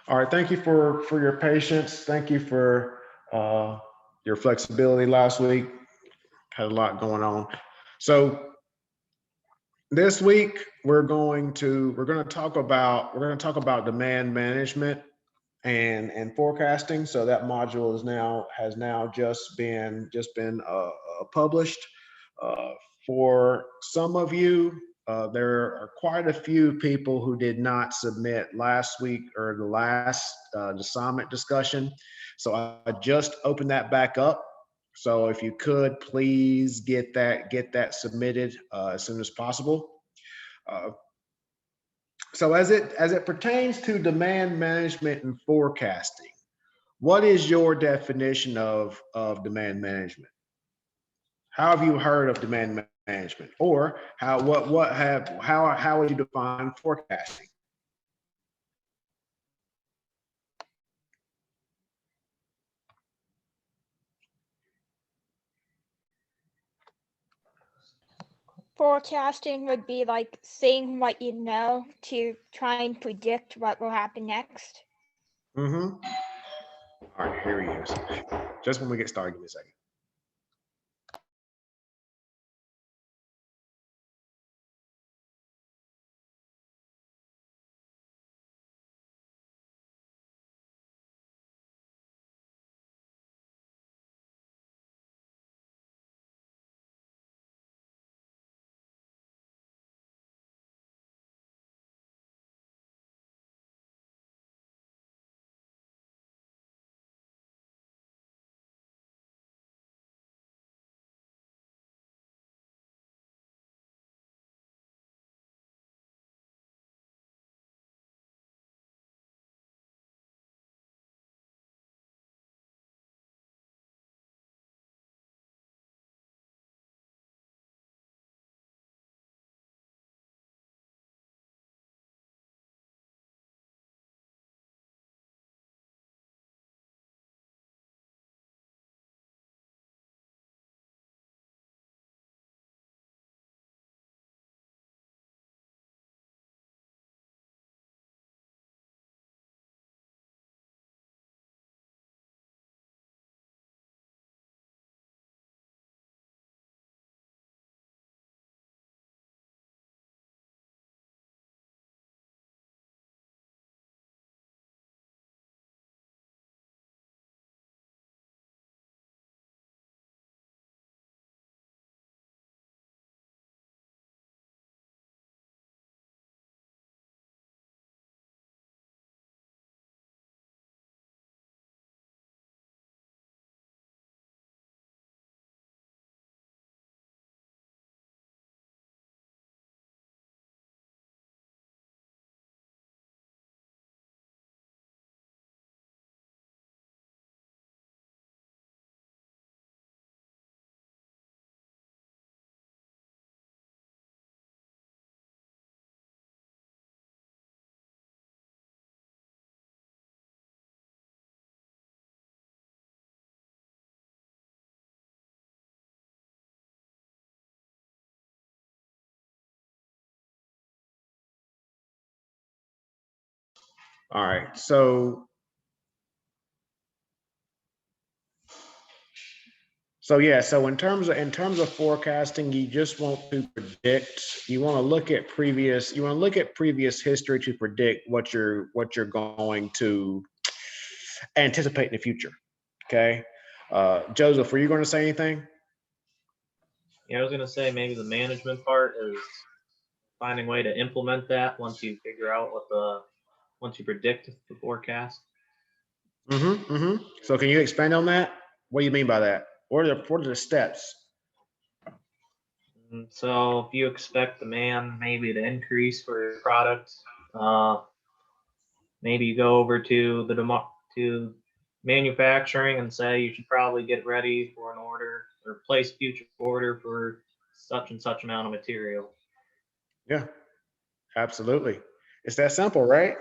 All right, thank you for your patience. Thank you for your flexibility last week. Had a lot going on. So this week we're going to talk about demand management and forecasting. So that module has now just been published. Uh, for some of you, there are quite a few people who did not submit last week or the last assignment discussion. So I just opened that back up. So if you could please get that submitted as soon as possible. Uh, so as it pertains to demand management and forecasting, what is your definition of demand management? How have you heard of demand management, or how would you define forecasting? Forecasting would be like seeing what you know to try and predict what will happen next. Mm-hmm. All right, here he is. Just when we get started, give me a second. All right, so yeah, so in terms of forecasting, you just want to predict. You want to look at previous history to predict what you're going to anticipate in the future. Okay, Joseph, were you going to say anything? Yeah, I was gonna say maybe the management part is finding a way to implement that once you figure out once you predict the forecast. Mm-hmm. Mm-hmm. So can you expand on that? What do you mean by that? What are the steps? So if you expect demand maybe to increase for your product, uh, maybe you go over to to manufacturing and say you should probably get ready for an order or place future order for such and such amount of material. Yeah, absolutely. It's that simple, right?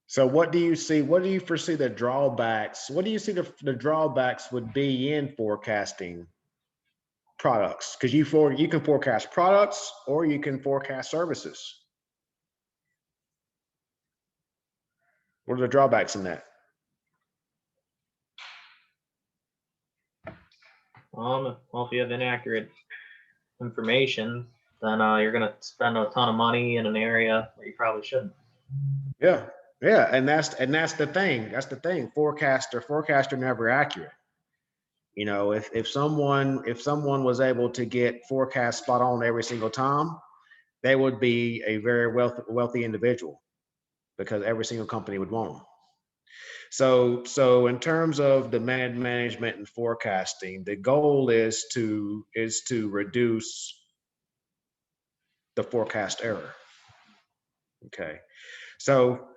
So what do you see? What do you foresee the drawbacks? What do you see the drawbacks would be in forecasting products? Because you can forecast products or you can forecast services. What are the drawbacks in that? Well, if you have inaccurate information, then you're gonna spend a ton of money in an area where you probably shouldn't. Yeah, yeah, and that's the thing. That's the thing. Forecaster never accurate. You know, if someone was able to get forecast spot on every single time, they would be a very wealthy individual, because every single company would want them. So in terms of demand management and forecasting, the goal is to reduce the forecast error. Okay. So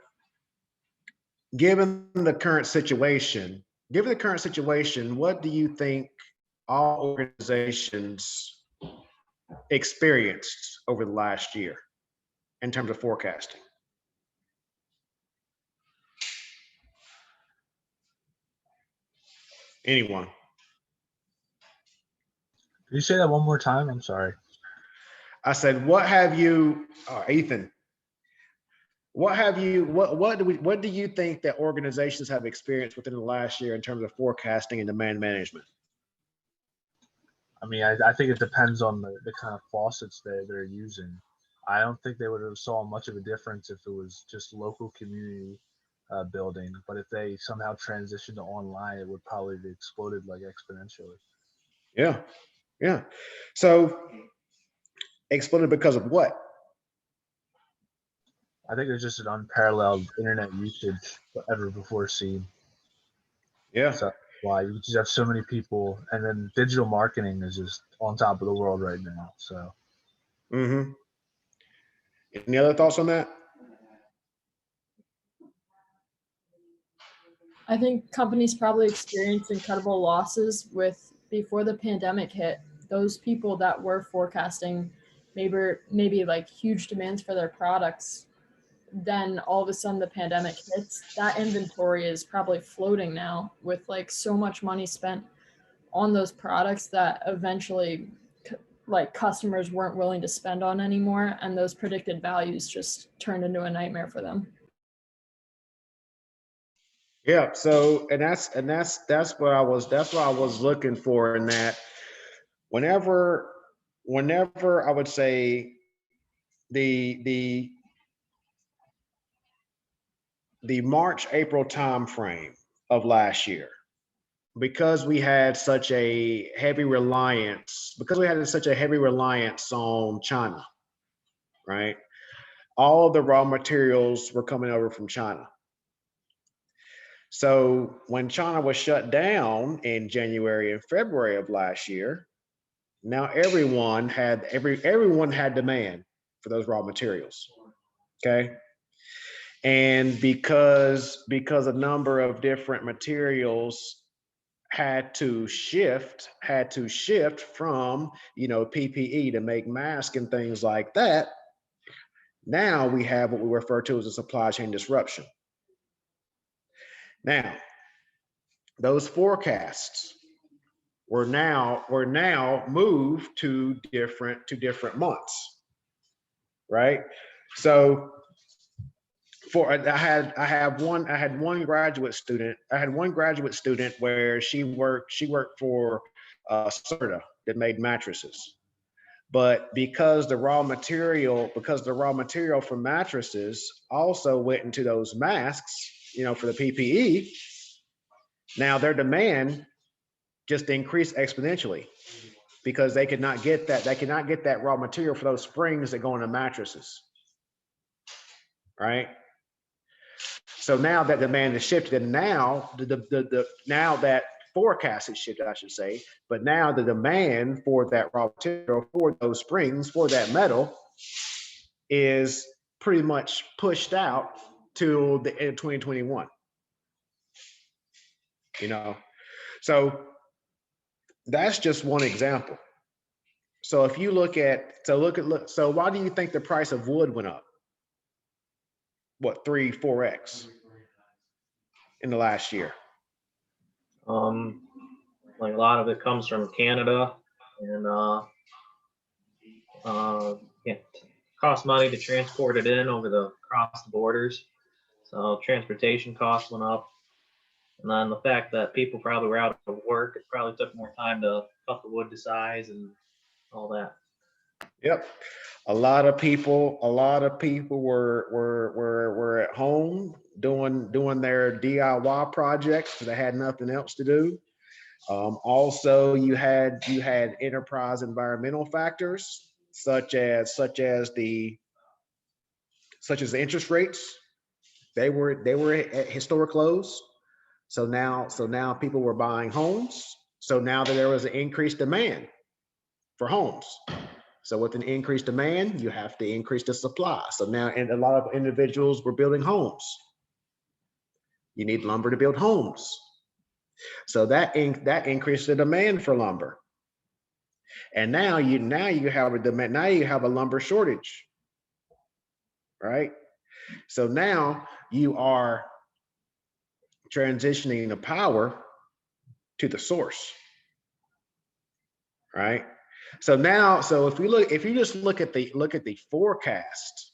given the current situation, what do you think all organizations experienced over the last year in terms of forecasting? Anyone? Can you say that one more time? I'm sorry. I said, what have you, Ethan? What do you think that organizations have experienced within the last year in terms of forecasting and demand management? I mean, I think it depends on the kind of faucets they're using. I don't think they would have saw much of a difference if it was just local community building. But if they somehow transitioned to online, it would probably have exploded like exponentially. Yeah, yeah. So exploded because of what? I think there's just an unparalleled internet usage ever before seen. Yeah. So why you just have so many people, and then digital marketing is just on top of the world right now. So. Mm-hmm. Any other thoughts on that? I think companies probably experienced incredible losses before the pandemic hit. Those people that were forecasting maybe like huge demands for their products, then all of a sudden the pandemic hits. That inventory is probably floating now with like so much money spent on those products that eventually like customers weren't willing to spend on anymore, and those predicted values just turned into a nightmare for them. Yeah. So, and that's what I was looking for in that. Whenever I would say the March, April timeframe of last year, because we had such a heavy reliance on China, right? All of the raw materials were coming over from China. So when China was shut down in January and February of last year, now everyone had demand for those raw materials. Okay. And because a number of different materials had to shift from, PPE to make masks and things like that, now we have what we refer to as a supply chain disruption. Now, those forecasts were now moved to different months, right? So I had one graduate student where she worked for Serta that made mattresses. But because the raw material for mattresses also went into those masks, for the PPE, now their demand just increased exponentially because they could not get that raw material for those springs that go into mattresses. Right? So now that demand has shifted, and now now that forecast has shifted, I should say, but now the demand for that raw material, for those springs, for that metal, is pretty much pushed out to the end of 2021. So that's just one example. So if you look, so why do you think the price of wood went up? What, 3-4x in the last year? Like a lot of it comes from Canada, and it costs money to transport it in across the borders. So transportation costs went up. And then the fact that people probably were out of work, it probably took more time to cut the wood to size and all that. Yep. A lot of people were at home doing their DIY projects because they had nothing else to do. Also, you had enterprise environmental factors such as the interest rates. They were at historic lows. So now people were buying homes. So now that there was an increased demand for homes. So with an increased demand, you have to increase the supply. So now, and a lot of individuals were building homes. You need lumber to build homes. So that increased the demand for lumber. And now you have a demand, now you have a lumber shortage, right? So now you are transitioning the power to the source, right? So now, so if you just look at the forecast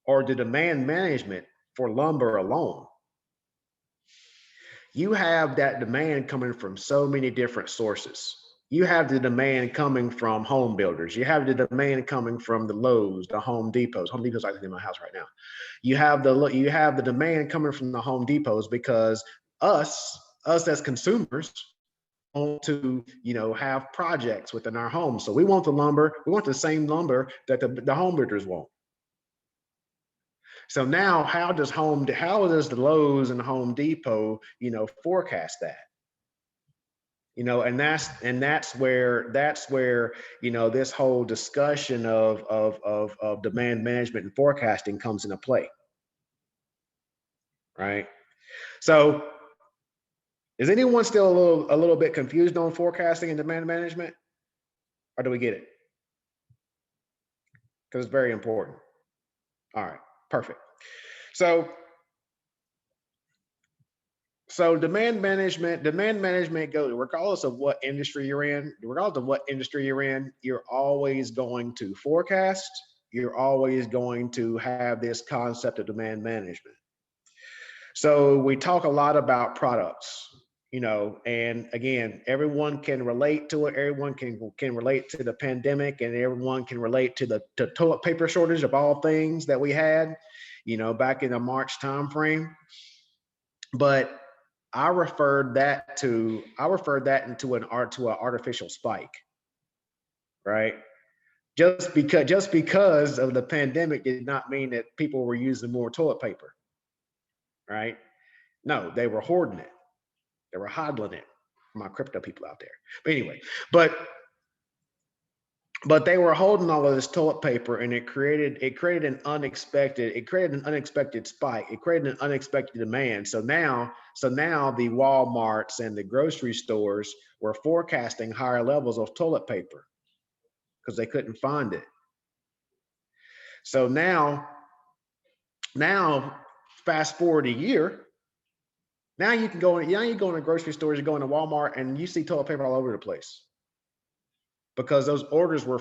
or the demand management for lumber alone, you have that demand coming from so many different sources. You have the demand coming from home builders. You have the demand coming from the Lowe's, the Home Depots. Home Depot's actually in my house right now. You have the demand coming from the Home Depots because us as consumers want to, have projects within our homes. So we want the lumber. We want the same lumber that the home builders want. So now, how does the Lowe's and the Home Depot, forecast that? And that's where this whole discussion of demand management and forecasting comes into play, right? So, is anyone still a little bit confused on forecasting and demand management, or do we get it? Because it's very important. All right, perfect. So demand management goes regardless of what industry you're in. You're always going to forecast. You're always going to have this concept of demand management. So we talk a lot about products, and again, everyone can relate to it. Everyone can relate to the pandemic, and everyone can relate to the toilet paper shortage of all things that we had, back in the March timeframe. But I referred that into an artificial spike, right? Just because of the pandemic did not mean that people were using more toilet paper, right? No, they were hoarding it. They were hodling it. My crypto people out there. But anyway, but they were holding all of this toilet paper, and it created an unexpected spike. It created an unexpected demand. So now the Walmarts and the grocery stores were forecasting higher levels of toilet paper because they couldn't find it. So now fast forward a year. Now you go into grocery stores, you go into Walmart, and you see toilet paper all over the place because those orders were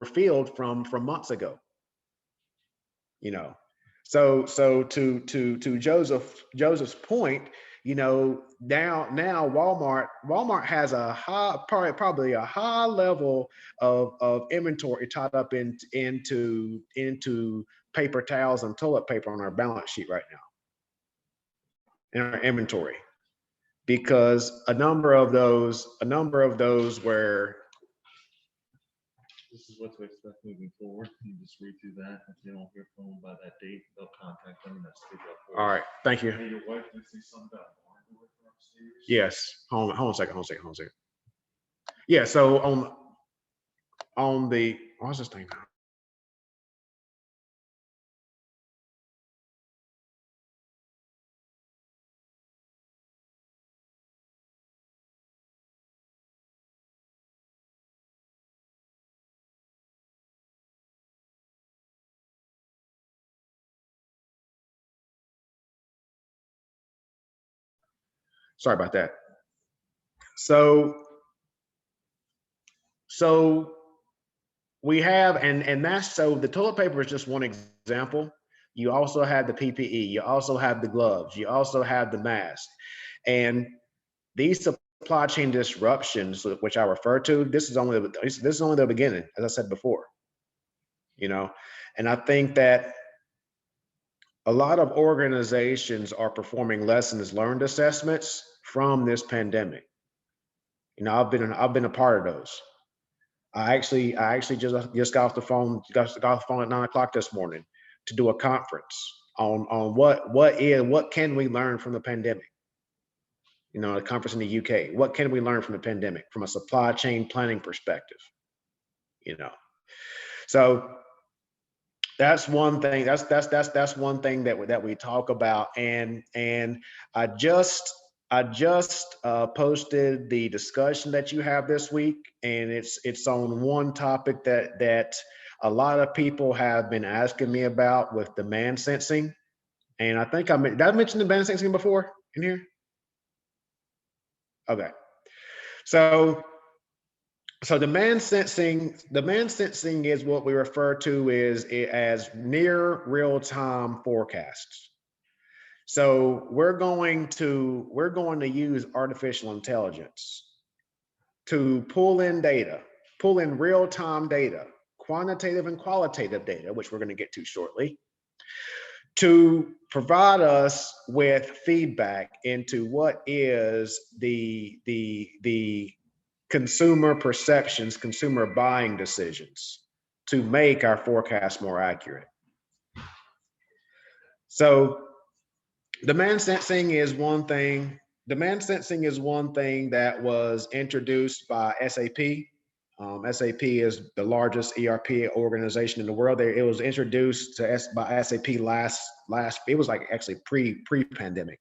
filled from months ago. So to Joseph's point, now Walmart has probably a high level of inventory tied up into paper towels and toilet paper on our balance sheet right now in our inventory, because a number of those were. This is what to expect moving forward. You just read through that. If they don't hear from them by that date, they'll contact them and that's scheduled. All right, thank you. Hey, your wife did say something about hardwood for upstairs? Yes, hold on a second. Yeah, so on the, what's this thing now? Sorry about that. So we have, and that's, so the toilet paper is just one example. You also have the PPE. You also have the gloves. You also have the mask. And these supply chain disruptions, which I refer to, this is only the beginning, as I said before. You know, and I think that a lot of organizations are performing lessons learned assessments from this pandemic. You know, I've been a part of those. I actually just got off the phone, got off the phone at 9 o'clock this morning to do a conference on what can we learn from the pandemic. You know, a conference in the UK. What can we learn from the pandemic from a supply chain planning perspective? You know, so that's one thing. That's one thing that we talk about. And I just posted the discussion that you have this week, and it's on one topic that a lot of people have been asking me about with demand sensing. And I think did I mention demand sensing before in here? Okay. So demand sensing is what we refer to as near real-time forecasts. So we're going to use artificial intelligence to pull in real-time data, quantitative and qualitative data, which we're going to get to shortly, to provide us with feedback into what is the consumer perceptions, consumer buying decisions to make our forecast more accurate. So demand sensing is one thing. Demand sensing is one thing that was introduced by SAP. SAP is the largest ERP organization in the world. It was introduced by SAP last. It was like actually pre-pandemic.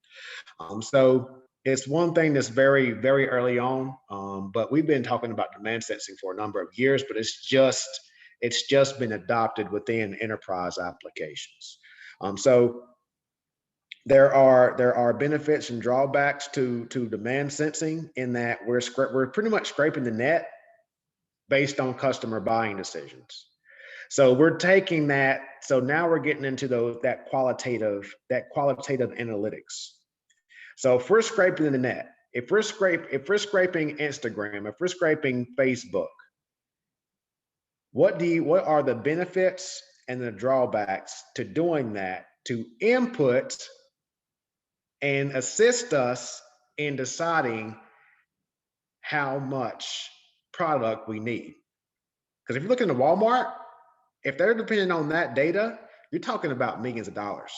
So it's one thing that's very, very early on. But we've been talking about demand sensing for a number of years, but it's just been adopted within enterprise applications. So there are benefits and drawbacks to demand sensing in that we're pretty much scraping the net based on customer buying decisions. So we're taking that. So now we're getting into that qualitative analytics. So if we're scraping the net, if we're scraping Instagram, if we're scraping Facebook, what are the benefits and the drawbacks to doing that to input and assist us in deciding how much product we need? Because if you look into Walmart, if they're depending on that data, you're talking about millions of dollars.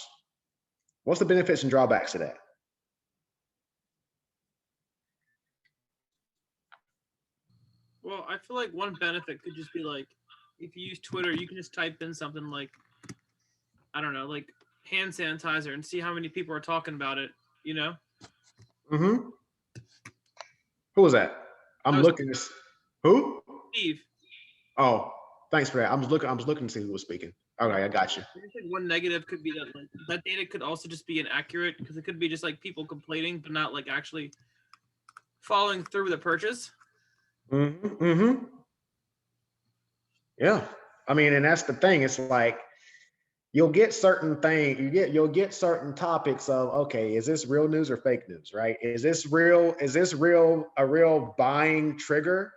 What's the benefits and drawbacks of that? Well, I feel like one benefit could just be like, if you use Twitter, you can just type in something like, I don't know, like hand sanitizer and see how many people are talking about it, you know? Mm-hmm. Who was that? I'm looking at who? Steve. Oh, thanks for that. I was looking to see who was speaking. Okay, I got you. I think one negative could be that like, that data could also just be inaccurate because it could be just like people complaining, but not like actually following through with the purchase. Mm-hmm. Mm-hmm. Yeah. I mean, and that's the thing. It's like you'll get certain things, you'll get certain topics of, okay, is this real news or fake news, right? Is this a real buying trigger,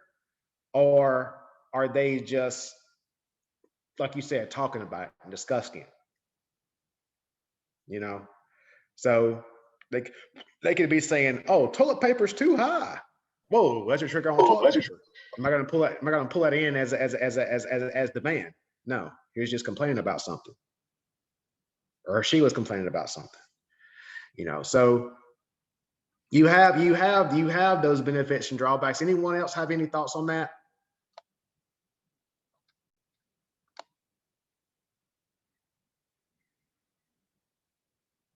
or are they just, like you said, talking about it and discussing it? You know, so they could be saying, oh, toilet paper's too high. Whoa, that's a trigger on toilet paper. Am I gonna pull that in as demand? No, he was just complaining about something, or she was complaining about something. You know, so you have those benefits and drawbacks. Anyone else have any thoughts on that?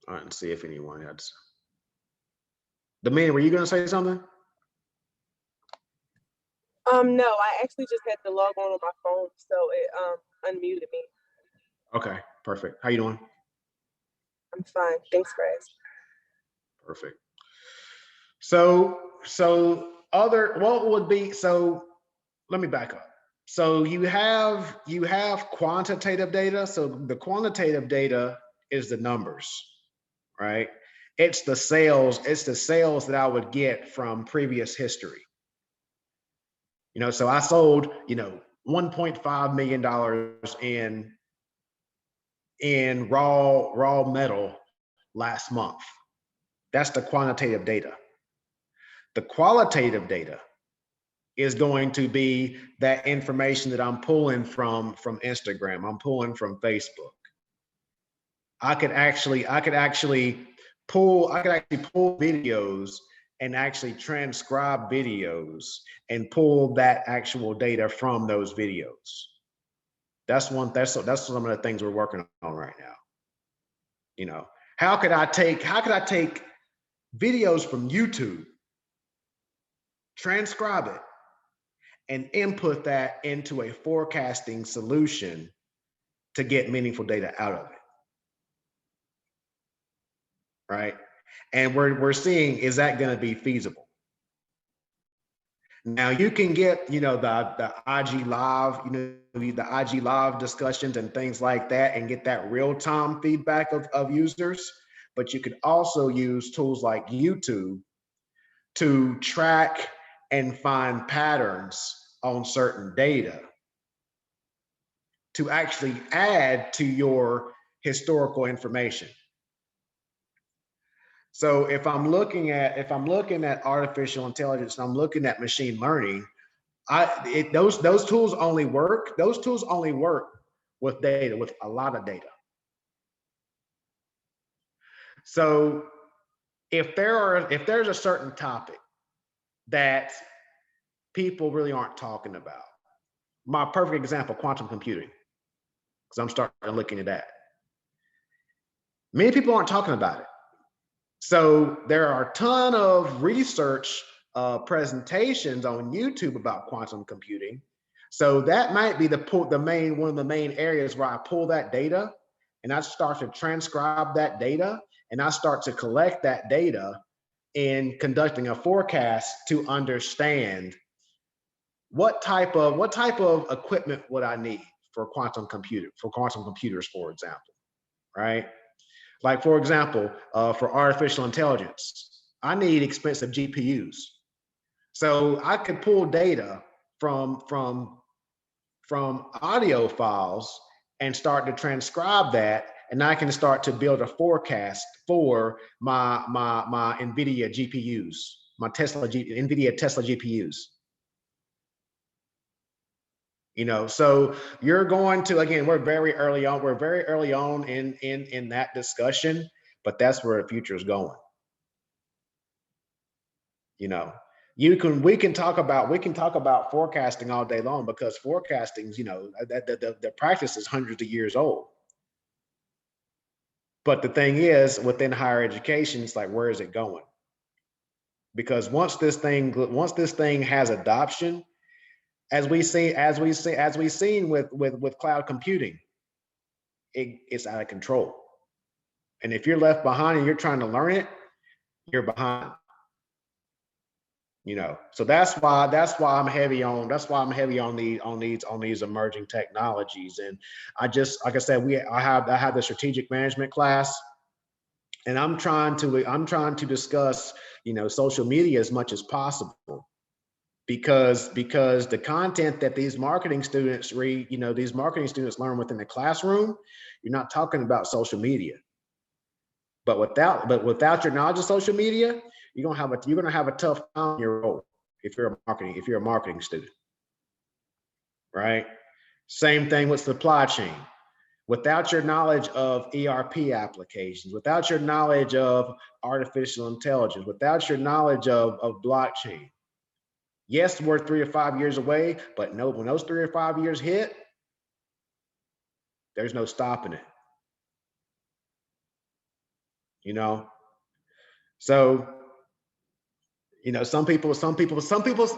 All right, let's see if anyone else. Demand, were you gonna say something? No, I actually just had to log on my phone, so it unmuted me. Okay, perfect. How you doing? I'm fine. Thanks for asking. Perfect. So what would be, so let me back up. So you have quantitative data. So the quantitative data is the numbers, right? It's the sales that I would get from previous history. So I sold, $1.5 million in raw metal last month. That's the quantitative data. The qualitative data is going to be that information that I'm pulling from Instagram, I'm pulling from Facebook. I could actually pull videos and actually transcribe videos and pull that actual data from those videos. That's some of the things we're working on right now. How could I take videos from YouTube, transcribe it, and input that into a forecasting solution to get meaningful data out of it, right? And we're seeing, is that going to be feasible? Now you can get, the IG Live, the IG Live discussions and things like that, and get that real-time feedback of users. But you could also use tools like YouTube to track and find patterns on certain data to actually add to your historical information. So if I'm looking at artificial intelligence and I'm looking at machine learning, those tools only work with data, with a lot of data. So if there's a certain topic that people really aren't talking about, my perfect example, quantum computing, because I'm starting looking at that. Many people aren't talking about it. So there are a ton of research presentations on YouTube about quantum computing. So that might be one of the main areas where I pull that data and I start to transcribe that data and I start to collect that data in conducting a forecast to understand what type of equipment would I need for quantum computers, for example, right? Like, for example, for artificial intelligence, I need expensive GPUs. So I could pull data from audio files and start to transcribe that, and I can start to build a forecast for my NVIDIA GPUs, my NVIDIA Tesla GPUs. So you're going to, again, we're very early on in that discussion, but that's where the future is going. We can talk about forecasting all day long, because forecasting, the practice is hundreds of years old. But the thing is, within higher education, it's like, where is it going? Because once this thing has adoption, as we've seen with cloud computing, it's out of control. And if you're left behind and you're trying to learn it, you're behind. So that's why I'm heavy on these emerging technologies. And I just, like I said, I have the strategic management class, and I'm trying to discuss, social media as much as possible. Because the content that these marketing students read, these marketing students learn within the classroom, you're not talking about social media. But without your knowledge of social media, you're gonna have a tough time in your role if you're a marketing student, right? Same thing with supply chain. Without your knowledge of ERP applications, without your knowledge of artificial intelligence, without your knowledge of blockchain. Yes, we're 3 or 5 years away, but no, when those 3 or 5 years hit, there's no stopping it. So, some people, all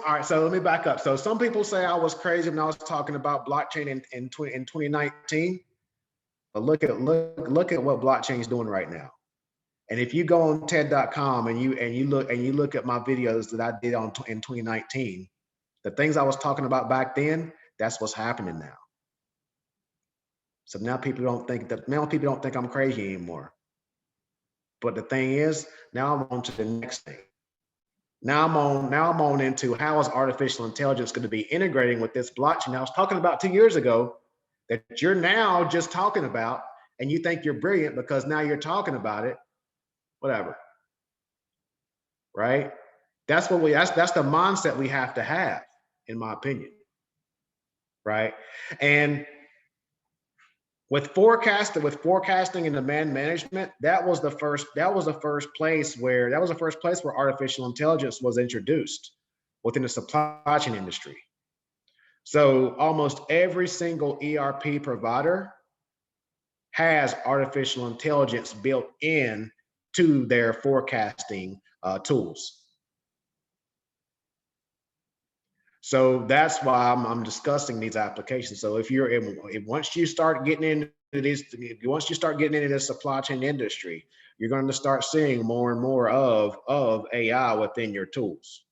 right, so let me back up. So some people say I was crazy when I was talking about blockchain in 2019, but look at what blockchain is doing right now. And if you go on TED.com and you look at my videos that I did in 2019, the things I was talking about back then, that's what's happening now. So now people don't think I'm crazy anymore. But the thing is, now I'm on to the next thing. Now I'm on into how is artificial intelligence going to be integrating with this blockchain I was talking about 2 years ago that you're now just talking about, and you think you're brilliant because now you're talking about it. Whatever. Right? That's the mindset we have to have, in my opinion. Right? And with forecasting and demand management, that was the first place where artificial intelligence was introduced within the supply chain industry. So almost every single ERP provider has artificial intelligence built in to their forecasting tools. So that's why I'm discussing these applications. So once you start getting into the supply chain industry, you're going to start seeing more and more of AI within your tools.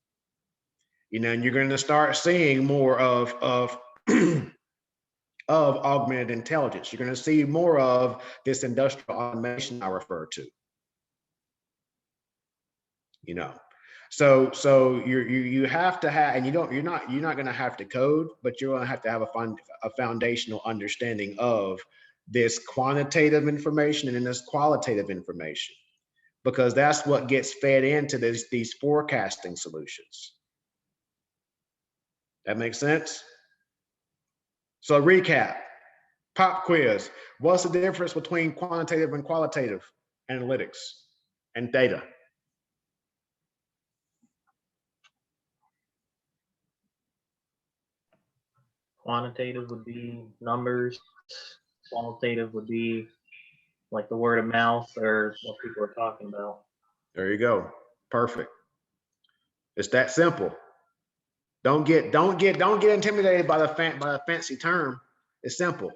And you're going to start seeing more of of augmented intelligence. You're going to see more of this industrial automation I refer to. So you have to have, and you're not going to have to code, but you're going to have a foundational understanding of this quantitative information and then this qualitative information, because that's what gets fed into these forecasting solutions. That makes sense? So recap, pop quiz. What's the difference between quantitative and qualitative analytics and data? Quantitative would be numbers. Qualitative would be like the word of mouth or what people are talking about. There you go. Perfect. It's that simple. Don't get intimidated by the fancy term. It's simple.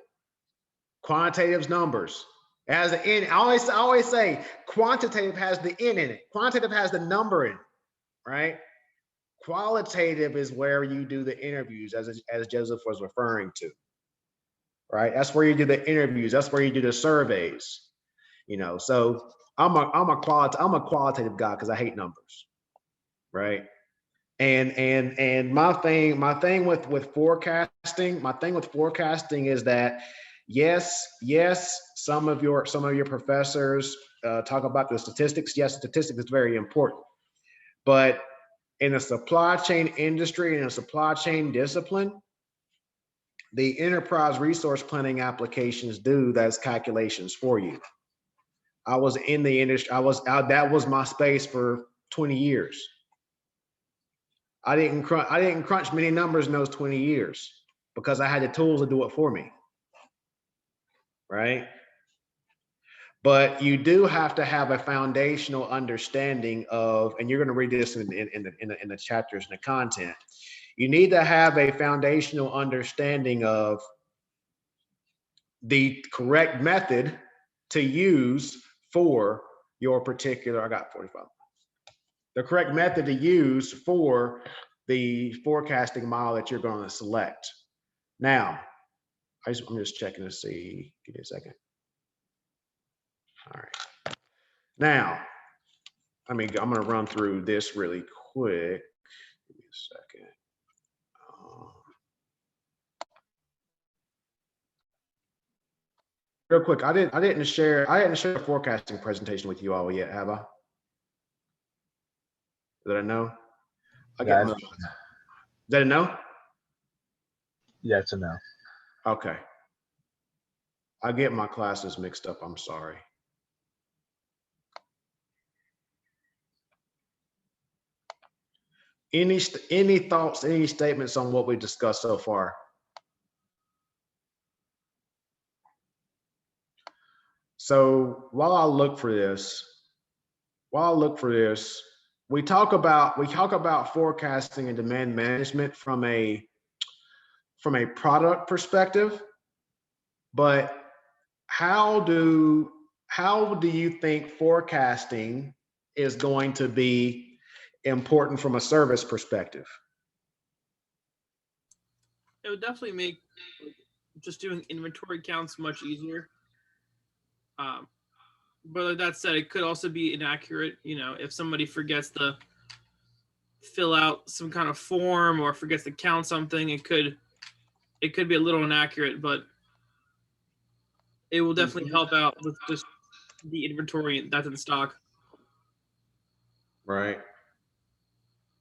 Quantitative's numbers. As the N, I always say quantitative has the N in it. Quantitative has the number in it, right? Qualitative is where you do the interviews, as Joseph was referring to, right? That's where you do the interviews. That's where you do the surveys. So I'm a qualitative guy because I hate numbers, right? And my thing with forecasting is that yes, some of your professors talk about the statistics. Yes, statistics is very important, but in a supply chain industry, in a supply chain discipline, the enterprise resource planning applications do those calculations for you. I was in the industry. That was my space for 20 years. I didn't crunch many numbers in those 20 years because I had the tools to do it for me, right? But you do have to have a foundational understanding of, and you're going to read this in the chapters and the content. You need to have a foundational understanding of the correct method to use for your particular. I got 45. The correct method to use for the forecasting model that you're going to select. Now, I'm just checking to see. Give me a second. All right. Now, I'm going to run through this really quick. Give me a second. Real quick, I didn't share a forecasting presentation with you all yet, have I? Did I know? Is that a no? Yeah, it's a no. Okay. I get my classes mixed up. I'm sorry. Any thoughts, any statements on what we discussed so far? So while I look for this, we talk about forecasting and demand management from a product perspective, but how do you think forecasting is going to be important from a service perspective? It would definitely make just doing inventory counts much easier. But like that said, it could also be inaccurate. You know, if somebody forgets to fill out some kind of form or forgets to count something, it could be a little inaccurate, but it will definitely help out with just the inventory that's in stock. Right.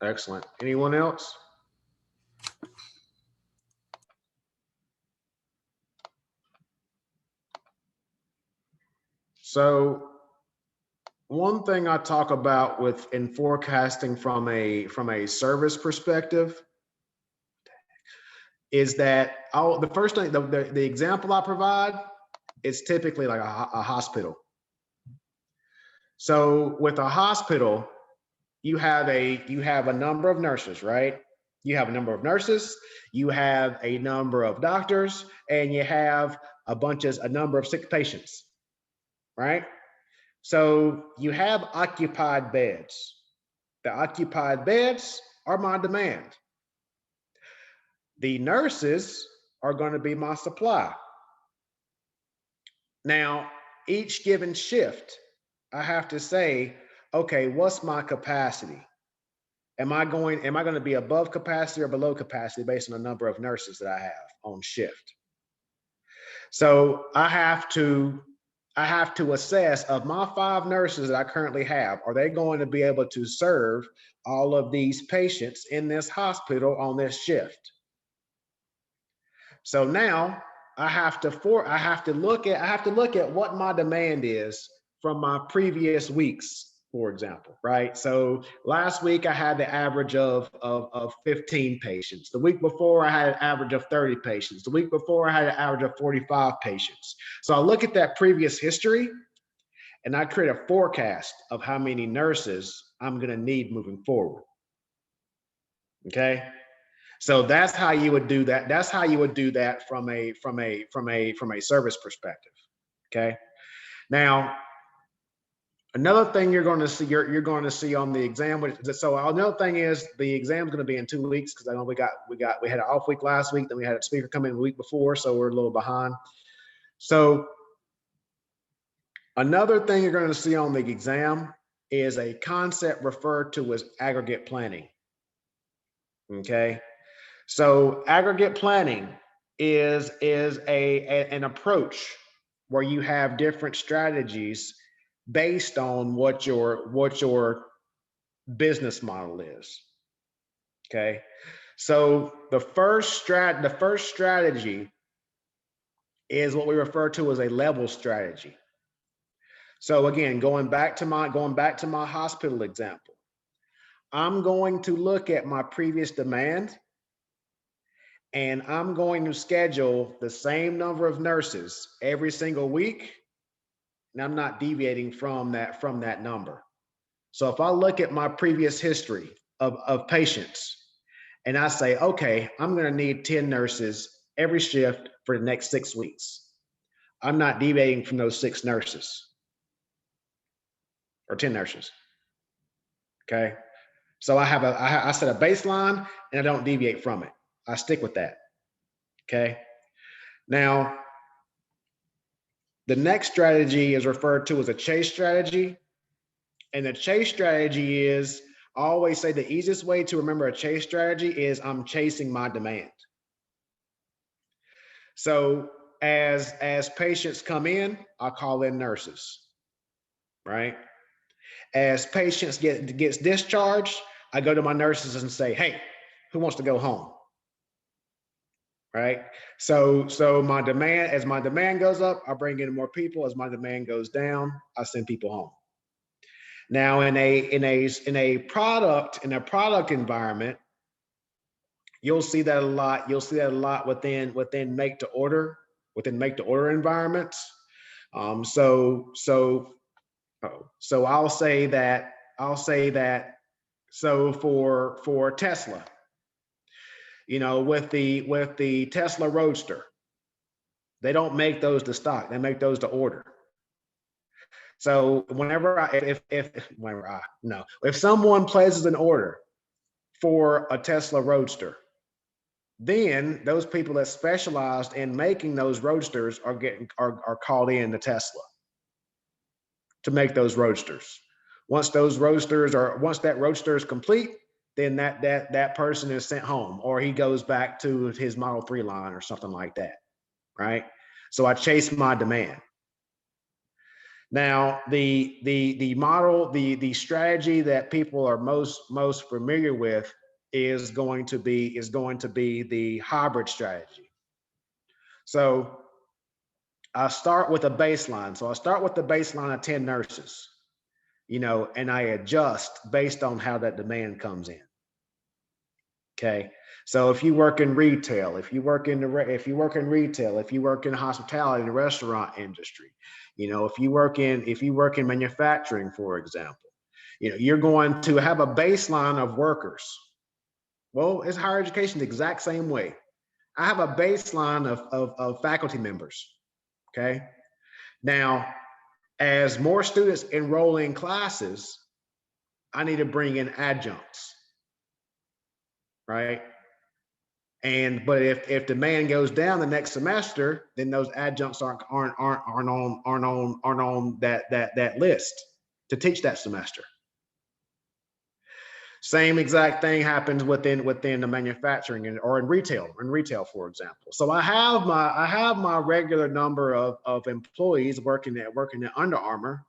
Excellent. Anyone else? So one thing I talk about in forecasting from a service perspective is that the first thing, the example I provide is typically like a hospital. So with a hospital, you have a number of nurses, right? You have a number of nurses, you have a number of doctors, and you have a number of sick patients, right? So you have occupied beds. The occupied beds are my demand. The nurses are going to be my supply. Now, each given shift, I have to say, okay, what's my capacity? Am I going to be above capacity or below capacity based on the number of nurses that I have on shift? So I have to assess, of my 5 nurses that I currently have, are they going to be able to serve all of these patients in this hospital on this shift? So now I have to look at what my demand is from my previous weeks, for example, right? So last week I had the average of 15 patients. The week before I had an average of 30 patients. The week before I had an average of 45 patients. So I look at that previous history and I create a forecast of how many nurses I'm going to need moving forward. Okay? So that's how you would do that. That's how you would do that from a service perspective. Okay. Now, another thing you're going to see on the exam. So another thing is the exam is going to be in 2 weeks, because I know we had an off week last week, then we had a speaker come in the week before, so we're a little behind. So another thing you're going to see on the exam is a concept referred to as aggregate planning. Okay. So aggregate planning is an approach where you have different strategies based on what your business model is. Okay. So the first strategy is what we refer to as a level strategy. So again, going back to my hospital example, I'm going to look at my previous demand, and I'm going to schedule the same number of nurses every single week, and I'm not deviating from that number. So if I look at my previous history of patients, and I say, okay, I'm going to need 10 nurses every shift for the next 6 weeks, I'm not deviating from those 6 nurses or 10 nurses. Okay. So I set a baseline and I don't deviate from it. I stick with that. Okay. Now, the next strategy is referred to as a chase strategy. And the chase strategy is, I always say the easiest way to remember a chase strategy is I'm chasing my demand. So as patients come in, I call in nurses, right? As patients gets discharged, I go to my nurses and say, hey, who wants to go home? Right? So as my demand goes up, I bring in more people. As my demand goes down, I send people home. Now in a product environment, you'll see that a lot. You'll see that a lot within make to order environments. So I'll say that. So for Tesla, with the Tesla Roadster, they don't make those to stock. They make those to order. So if someone places an order for a Tesla Roadster, then those people that specialized in making those roadsters are called in to Tesla to make those roadsters. Once that roadster is complete, then that person is sent home, or he goes back to his Model 3 line or something like that, right? So I chase my demand. Now, the model, the strategy that people are most familiar with is going to be the hybrid strategy. So I start with a baseline. So I start with the baseline of 10 nurses, and I adjust based on how that demand comes in. Okay. So if you work in retail, if you work in hospitality and the restaurant industry, if you work in manufacturing, for example, you're going to have a baseline of workers. Well, it's higher education the exact same way. I have a baseline of faculty members. Okay. Now, as more students enroll in classes, I need to bring in adjuncts, right? But if demand goes down the next semester, then those adjuncts aren't on that list to teach that semester. Same exact thing happens within the manufacturing or in retail, for example. So I have my regular number of employees working at Under Armour,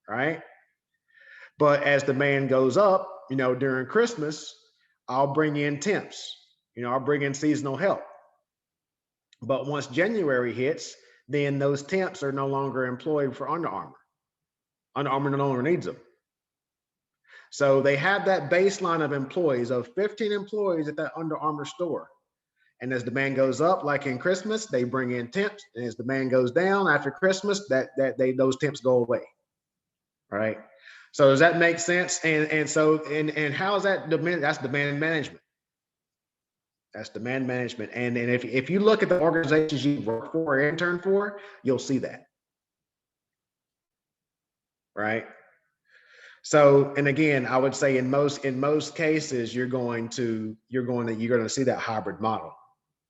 right? But as demand goes up, during Christmas, I'll bring in temps. I'll bring in seasonal help. But once January hits, then those temps are no longer employed for Under Armour. Under Armour no longer needs them. So they have that baseline of employees, of 15 employees at that Under Armour store. And as demand goes up, like in Christmas, they bring in temps. And as demand goes down after Christmas, those temps go away. All right. So does that make sense? And how is that demand? That's demand management. That's demand management. And if you look at the organizations you work for or intern for, you'll see that. Right. So, and again, I would say in most cases, you're going to see that hybrid model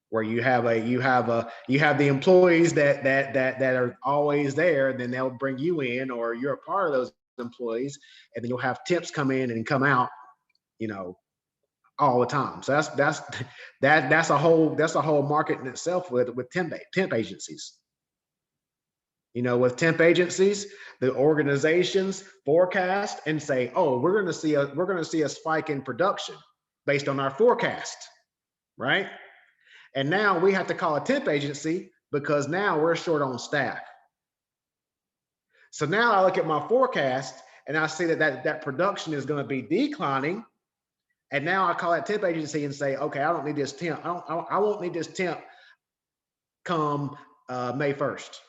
where you have the employees that are always there, and then they'll bring you in, or you're a part of those employees, and then you'll have temps come in and come out, all the time. So that's a whole market in itself with temp agencies. With temp agencies, the organizations forecast and say, "Oh, we're going to see a spike in production based on our forecast," right? And now we have to call a temp agency because now we're short on staff. So now I look at my forecast and I see that production is going to be declining. And now I call that temp agency and say, "Okay, I don't need this temp. I won't need this temp come May 1st."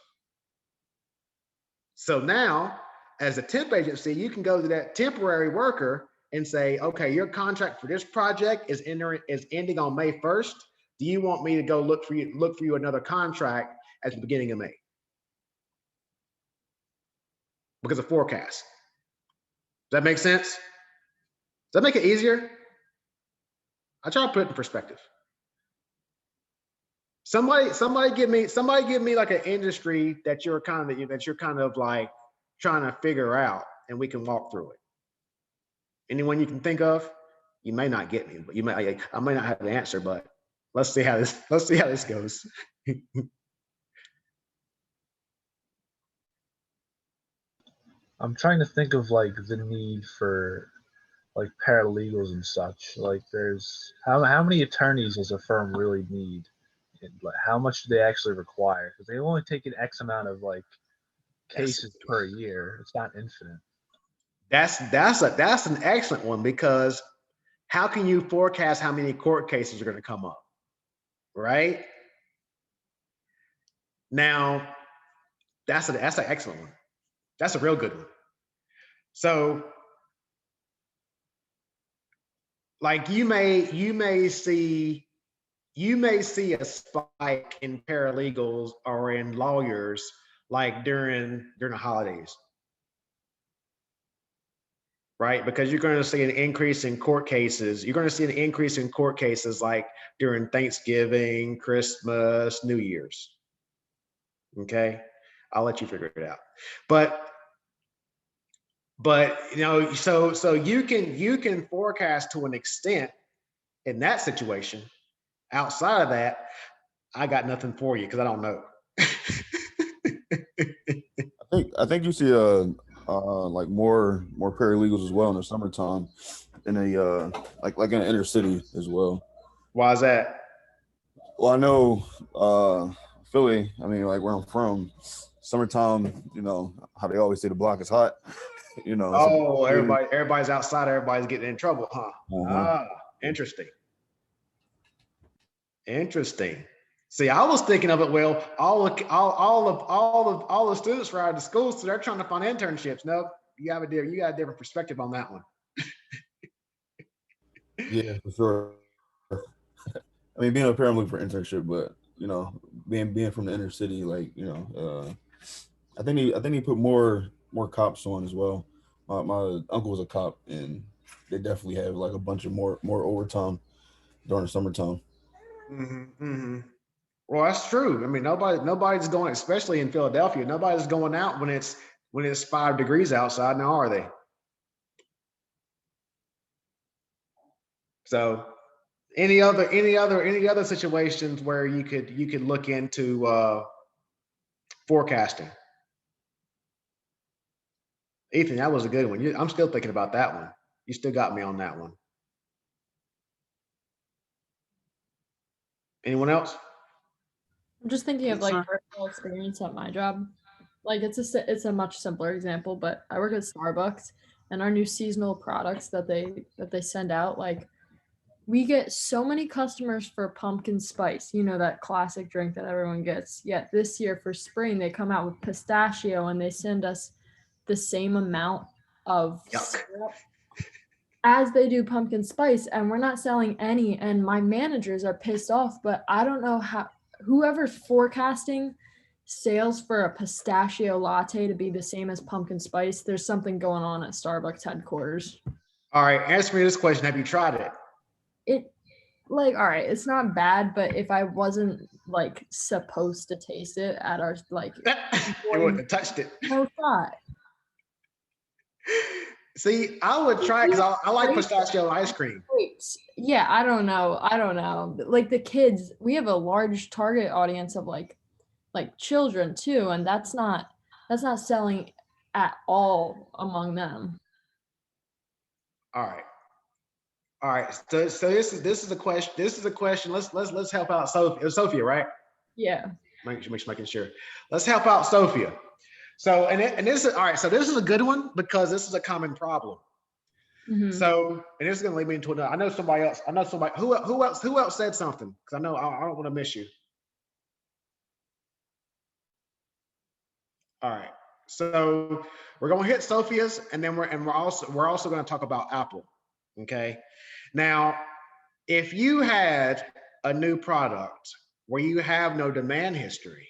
So now, as a temp agency, you can go to that temporary worker and say, "Okay, your contract for this project is ending on May 1st. Do you want me to go look for you another contract at the beginning of May?" Because of forecast. Does that make sense? Does that make it easier? I try to put it in perspective. Somebody give me like an industry that you're kind of like trying to figure out, and we can walk through it. Anyone you can think of? You may not get me, but I may not have the answer, but let's see how this goes. I'm trying to think of like the need for like paralegals and such. Like, there's how many attorneys does a firm really need? And like, how much do they actually require? Because they only take an X amount of like cases per year. It's not infinite. That's an excellent one, because how can you forecast how many court cases are going to come up, right? Now, that's an excellent one. That's a real good one. So, like, you may see a spike in paralegals or in lawyers like during the holidays. right? Because you're going to see an increase in court cases. You're going to see an increase in court cases like during Thanksgiving, Christmas, New Year's. Okay, I'll let you figure it out. But you know, so you can forecast to an extent in that situation. Outside of that, I got nothing for you because I don't know. I think you see like more paralegals as well in the summertime in a like in the inner city as well. Why is that? Well, I know Philly. I mean, like where I'm from, summertime. You know how they always say the block is hot. You know. Oh, everybody's outside. Everybody's getting in trouble, huh? Ah, interesting. Interesting. See, I was thinking of it. Well, all the students ride to school, so they're trying to find internships. No, you got a different perspective on that one. Yeah, for sure. I mean, being up here, I'm looking for internship, but you know, being from the inner city, like you know, I think he put more cops on as well. My uncle was a cop, and they definitely have like a bunch of more overtime during the summertime. Well, that's true. I mean, nobody's going, especially in Philadelphia. Nobody's going out when it's 5 degrees outside now, are they? So, any other situations where you could look into forecasting? Ethan, that was a good one. I'm still thinking about that one. You still got me on that one. Anyone else? I'm just thinking of Yes, like sir. personal experience at my job. Like it's a much simpler example, but I work at Starbucks, and our new seasonal products that they send out, like we get so many customers for pumpkin spice, you know, that classic drink that everyone gets. Yet this year for spring they come out with pistachio, and they send us the same amount of Yuck. syrup as they do pumpkin spice, and we're not selling any, and my managers are pissed off. But I don't know how whoever's forecasting sales for a pistachio latte to be the same as pumpkin spice, there's something going on at Starbucks headquarters. All right, answer me this question. Have you tried it? It like, all right, it's not bad, but if I wasn't like supposed to taste it at our like You wouldn't have touched it. no thought. See, I would try because I like pistachio ice cream. Grapes. Yeah, I don't know. Like the kids, we have a large target audience of like children too, and that's not selling at all among them. All right. So this is a question. This is a question. Let's help out Sophia, right? Yeah. Making sure. Let's help out Sophia. So and this is all right. So this is a good one because this is a common problem. Mhm. So and this is going to lead me into another. I know somebody else. Who else said something? Because I know I don't want to miss you. All right. So we're going to hit Sophia's, and then we're also going to talk about Apple. Okay. Now, if you had a new product where you have no demand history,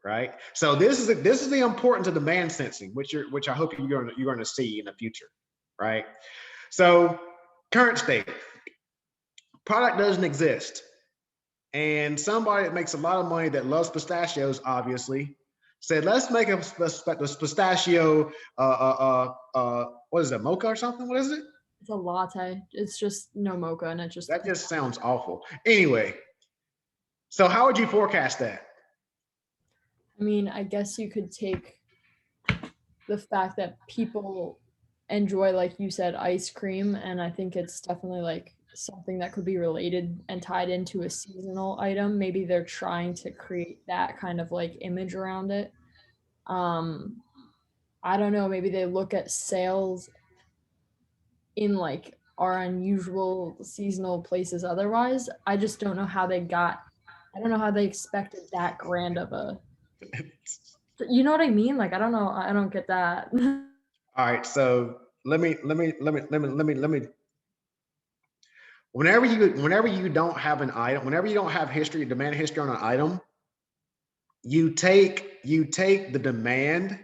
right? So this is the importance of demand sensing, which I hope you're going to see in the future, right? So current state, product doesn't exist, and somebody that makes a lot of money that loves pistachios, obviously, said let's make a pistachio. What is it, mocha or something? What is it? It's a latte. It's just no mocha, and it just That just sounds awful. Anyway, so how would you forecast that? I mean, I guess you could take the fact that people enjoy, like you said, ice cream, and I think it's definitely like something that could be related and tied into a seasonal item. Maybe they're trying to create that kind of like image around it. I don't know, maybe they look at sales in like our unusual seasonal places otherwise. I just don't know how I don't know how they expected that grand of a, you know what I mean? Like, I don't know. I don't get that. All right, so let me. Whenever you don't have an item, whenever you don't have demand history on an item, you take the demand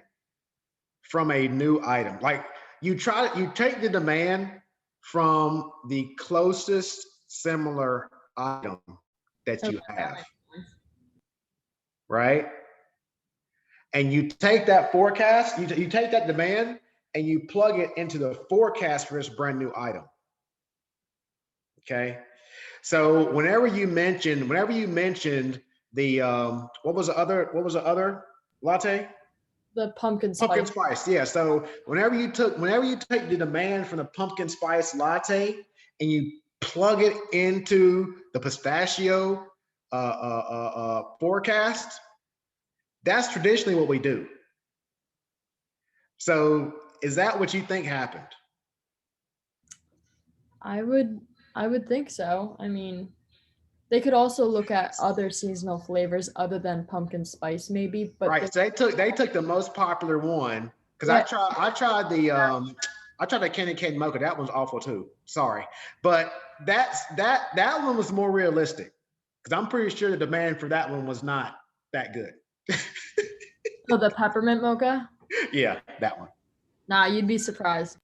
from a new item. Like You take the demand from the closest similar item that you have, right? And you take that forecast, you take that demand and you plug it into the forecast for this brand new item. Okay. So whenever you mentioned the what was the other latte? The pumpkin spice. Pumpkin spice, yeah. So whenever you take the demand from the pumpkin spice latte and you plug it into the pistachio forecast, that's traditionally what we do. So is that what you think happened? I would think so. I mean, they could also look at other seasonal flavors other than pumpkin spice, maybe. But Right. So they took the most popular one because Yeah. I tried the candy cane mocha. That one's awful too. Sorry, but that one was more realistic because I'm pretty sure the demand for that one was not that good. Oh, the peppermint mocha? Yeah, that one. Nah, you'd be surprised.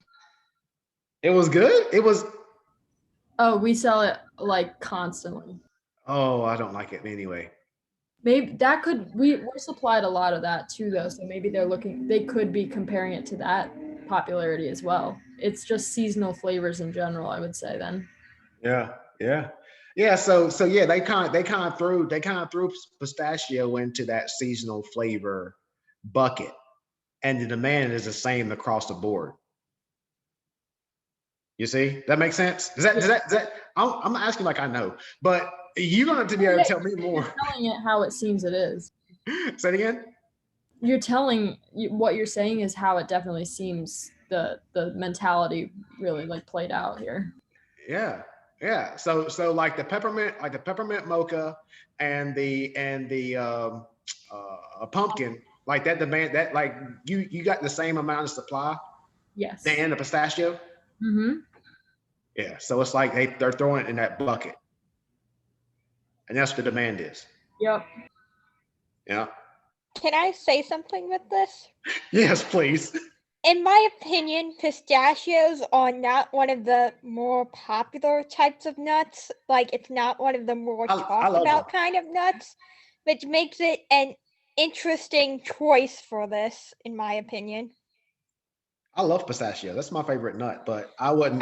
It was good. It was. Oh, we sell it like constantly. Oh, I don't like it anyway. Maybe that could we're supplied a lot of that too though, so maybe they could be comparing it to that popularity as well. It's just seasonal flavors in general, I would say then. Yeah. So yeah, they kind of threw pistachio into that seasonal flavor bucket, and the demand is the same across the board. You see, that makes sense. Does that? I'm asking like I know, but you're going to be able to tell me more. You're telling it how it seems it is. Say it again. You're telling what you're saying is how it definitely seems the mentality really like played out here. Yeah. So like the peppermint mocha and the pumpkin, like that demand that like you got the same amount of supply. Yes. And the pistachio. Mm-hmm. Yeah. So it's like they're throwing it in that bucket, and that's what the demand is. Yep. Yeah. Can I say something with this? Yes, please. In my opinion, pistachios are not one of the more popular types of nuts. Like, it's not one of the more I talked love about them. kind of nuts, which makes it an interesting choice for this, in my opinion. I love pistachio. That's my favorite nut, but I wouldn't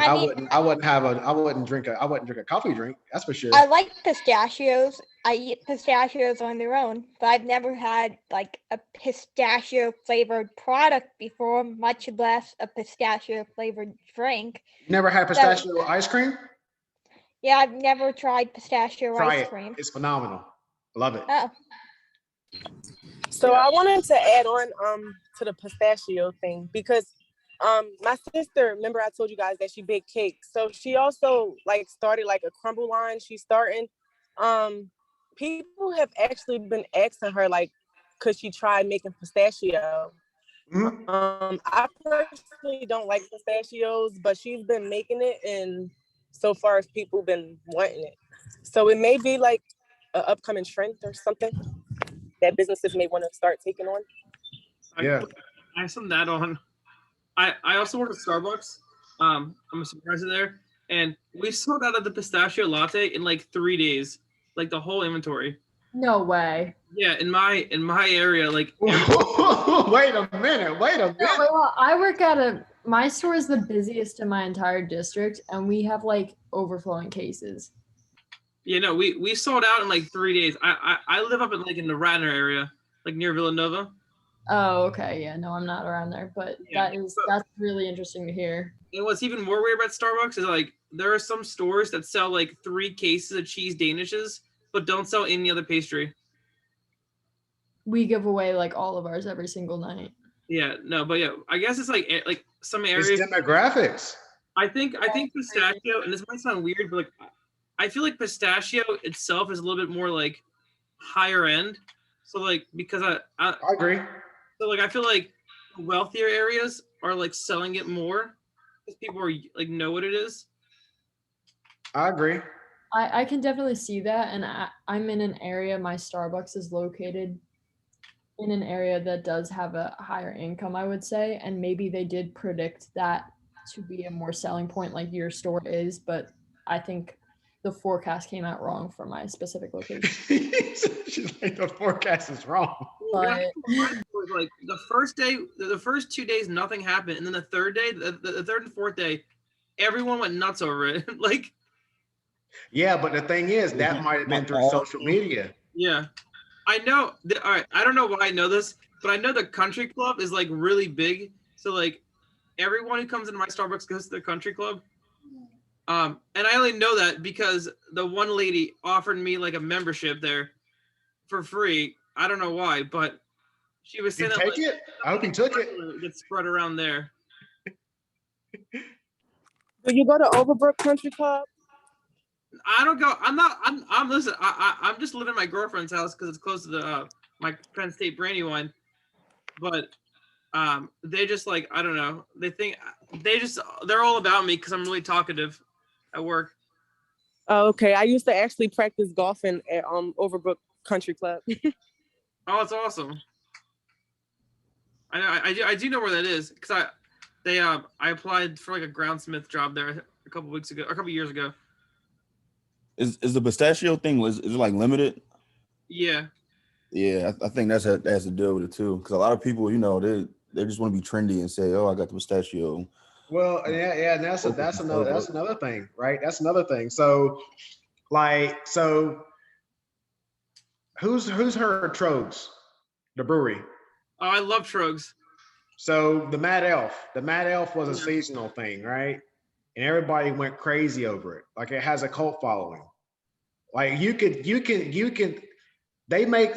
drink a coffee drink. That's for sure. I like pistachios. I eat pistachios on their own, but I've never had like a pistachio flavored product before, much less a pistachio flavored drink. You never had pistachio ice cream? Yeah, I've never tried pistachio Try ice it. cream. It's phenomenal. Love it. Oh, So I wanted to add on to the pistachio thing because my sister, remember I told you guys that she baked cakes. So she also like started like a crumble line. She's starting. People have actually been asking her like, could she try making pistachio? Mhm. I personally don't like pistachios, but she's been making it, and so far as people been wanting it. So it may be like an upcoming trend or something that businesses may want to start taking on. Yeah. I have some that on. I also work at Starbucks. I'm a supervisor there, and we sold out of the pistachio latte in like 3 days, like the whole inventory. No way. Yeah, in my area, like Wait a minute. No, well, I work at my store is the busiest in my entire district, and we have like overflowing cases. yeah, no, we sold out in like 3 days. I live up in the Radnor area, like near Villanova. Oh, okay. Yeah, no, I'm not around there, but Yeah. that's really interesting to hear. And what's even more weird about Starbucks is like there are some stores that sell like 3 cases of cheese danishes, but don't sell any other pastry. We give away like all of ours every single night. Yeah, no, but yeah, I guess it's like some It's areas. demographics. I think pistachio, and this might sound weird, but like I feel like pistachio itself is a little bit more like higher end. So like because I agree. so like I feel like wealthier areas are like selling it more because people are like know what it is. I agree. I can definitely see that, and I'm in an area my Starbucks is located in an area that does have a higher income, I would say, and maybe they did predict that to be a more selling point like your store is, but I think the forecast came out wrong for my specific location. She's like, the forecast is wrong. But was like the first day, the first 2 days, nothing happened, and then the third day, the third and fourth day, everyone went nuts over it. Like, Yeah, but the thing is, that might have been through social media. yeah, I know. All right, I don't know why I know this, but I know the country club is like really big. So like, everyone who comes into my Starbucks goes to the country club. And I only know that because the one lady offered me like a membership there for free. I don't know why, but she was You saying that take like, it? I hope you took it. gets spread around there. Do you go to Overbrook Country Club? I don't go. I'm not. I'm listen. I'm just living at my girlfriend's house because it's close to the my Penn State Brandywine. But they just like, I don't know. They think they're all about me because I'm really talkative at work. Oh, okay. I used to actually practice golfing at Overbrook Country Club. Oh, it's awesome. I do know where that is because I applied for like a groundsmith job there a couple years ago. Is the pistachio thing is it like limited? Yeah. Yeah, I think that has to deal with it too. Because a lot of people, they just want to be trendy and say, "Oh, I got the pistachio." Well, yeah, and that's another thing, right? That's another thing. So, who's heard of Trogs, the brewery? Oh, I love Trogs. So the Mad Elf was a seasonal thing, right? And everybody went crazy over it. Like, it has a cult following. Like, they make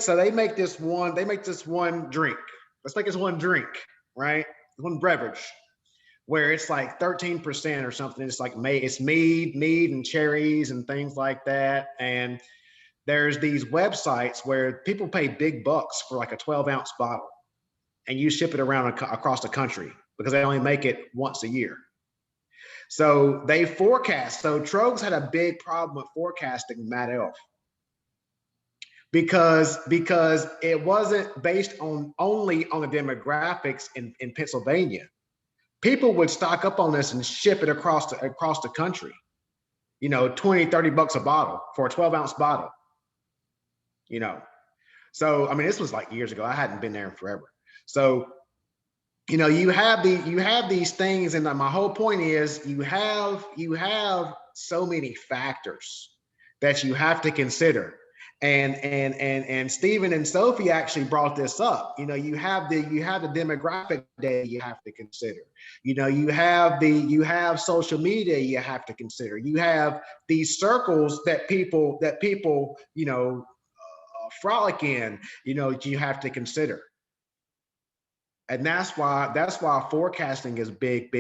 this one drink. Let's make this one drink, right? One beverage where it's like 13% or something. It's like it's mead and cherries and things like that. And there's these websites where people pay big bucks for like a 12-ounce bottle, and you ship it around across the country because they only make it once a year. So they forecast. So Trogs had a big problem with forecasting Mad Elf because it wasn't based only on the demographics in Pennsylvania. People would stock up on this and ship it across the country. 20, 30 bucks a bottle for a 12-ounce bottle. So I mean, this was like years ago. I hadn't been there in forever. So you have these things, and my whole point is you have so many factors that you have to consider. And Stephen and Sophie actually brought this up. You have the demographic data you have to consider. You have social media you have to consider. You have these circles that people frolic in. You have to consider. And that's why forecasting is big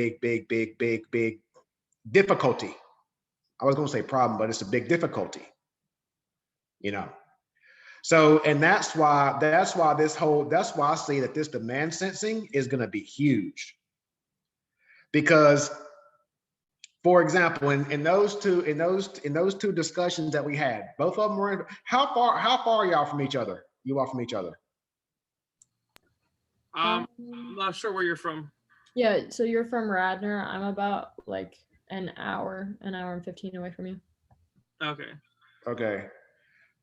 difficulty. I was going to say problem, but it's a big difficulty. So, and that's why I see that this demand sensing is going to be huge. Because, for example, in those two discussions that we had, both of them were in, how far are y'all from each other? You all from each other? I'm not sure where you're from. Yeah, so you're from Radnor. I'm about like an hour and 15 away from you. Okay.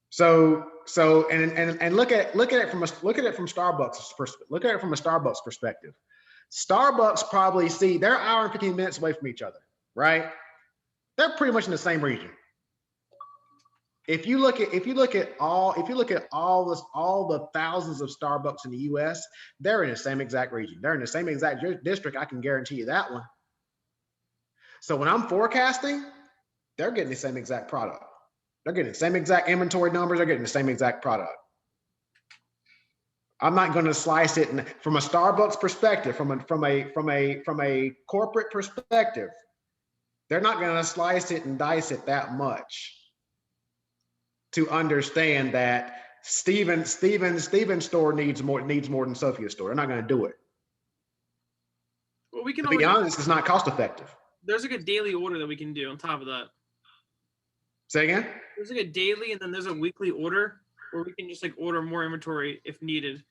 So and look at it from Starbucks perspective. Starbucks probably they're an hour and 15 minutes away from each other, right? They're pretty much in the same region. If you look at all the thousands of Starbucks in the US, they're in the same exact region. They're in the same exact district. I can guarantee you that one. So when I'm forecasting, they're getting the same exact product. They're getting the same exact inventory numbers. They're getting the same exact product. I'm not going to slice it from a Starbucks perspective, from a corporate perspective. They're not going to slice it and dice it that much to understand that Steven's store needs more than Sophia's store. They're not going to do it. Well, we can to be honest, it's not cost effective. There's like a daily order that we can do on top of that. Say again? There's like a daily and then there's a weekly order where we can just like order more inventory if needed.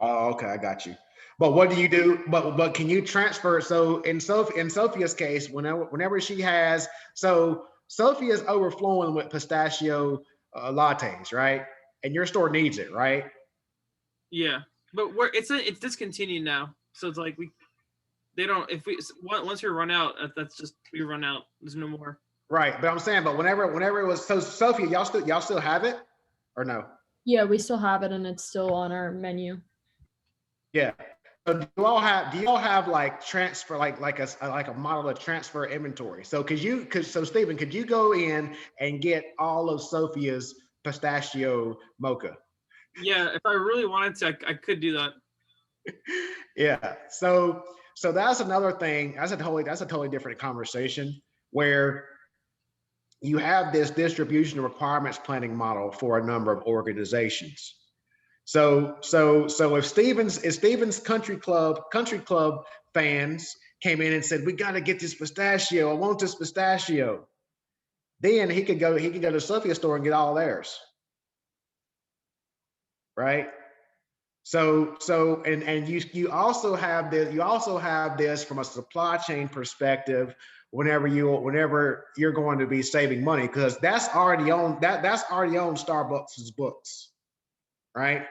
Oh, okay, I got you. But what do you do? But can you transfer? So in Sophia's case, whenever she has, so Sophia's overflowing with pistachio lattes, right? And your store needs it, right? Yeah, but it's discontinued now, so it's like they don't if we once we run out, that's just we run out. There's no more. Right. But I'm saying, but whenever it was, so Sophia, y'all still have it or no? Yeah, we still have it and it's still on our menu. Yeah. So do y'all have like transfer like a model of transfer inventory? So so Stephen, could you go in and get all of Sophia's pistachio mocha? Yeah, if I really wanted to, I could do that. Yeah. So that's another thing. That's a totally different conversation where you have this distribution requirements planning model for a number of organizations. So if Stevens country club fans came in and said, we got to get this pistachio, I want this pistachio, then he could go to Sophia store and get all theirs. Right? And you also have this from a supply chain perspective whenever you're going to be saving money, because that's already on Starbucks's books, right?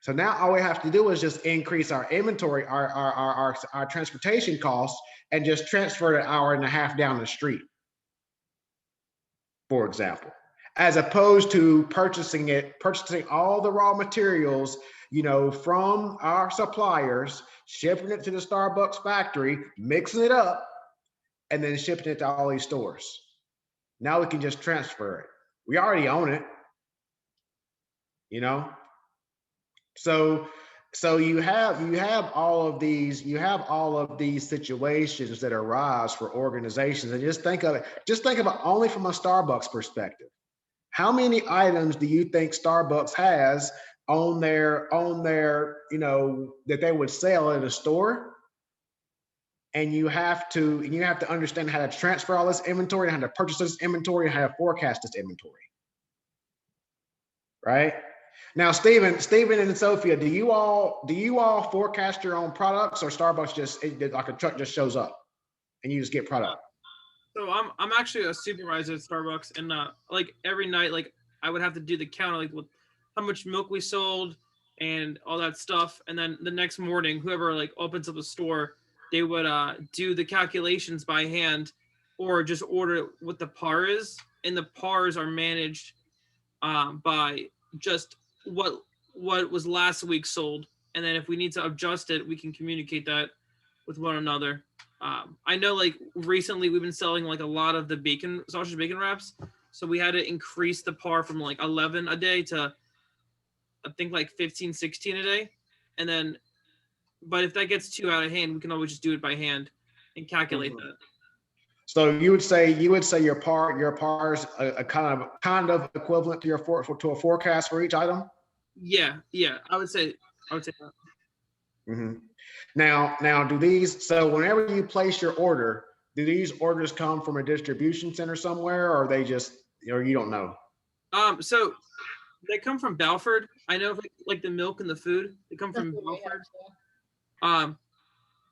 So now all we have to do is just increase our inventory, our transportation costs, and just transfer an hour and a half down the street, for example, as opposed to purchasing all the raw materials, from our suppliers, shipping it to the Starbucks factory, mixing it up, and then shipping it to all these stores. Now we can just transfer it. We already own it, So you have all of these situations that arise for organizations, and just think of it only from a Starbucks perspective. How many items do you think Starbucks has on their that they would sell in a store? And you have to understand how to transfer all this inventory, and how to purchase this inventory, and how to forecast this inventory. Right? Now, Stephen and Sophia, do you all forecast your own products, or Starbucks like a truck just shows up and you just get product? So I'm actually a supervisor at Starbucks, and like every night, like I would have to do the count, like with how much milk we sold and all that stuff, and then the next morning, whoever like opens up a store, they would do the calculations by hand, or just order what the par is, and the pars are managed by just what was last week sold, and then if we need to adjust it, we can communicate that with one another. I know like recently we've been selling like a lot of the sausage bacon wraps, so we had to increase the par from like 11 a day to I think like 15, 16 a day, and then but if that gets too out of hand, we can always just do it by hand and calculate that. So you would say your par's a kind of equivalent to to a forecast for each item. Yeah, I would say that. Mm-hmm. Now, so whenever you place your order, do these orders come from a distribution center somewhere, or are they just, you don't know? So they come from Balford. I know like the milk and the food, they come from Balford. I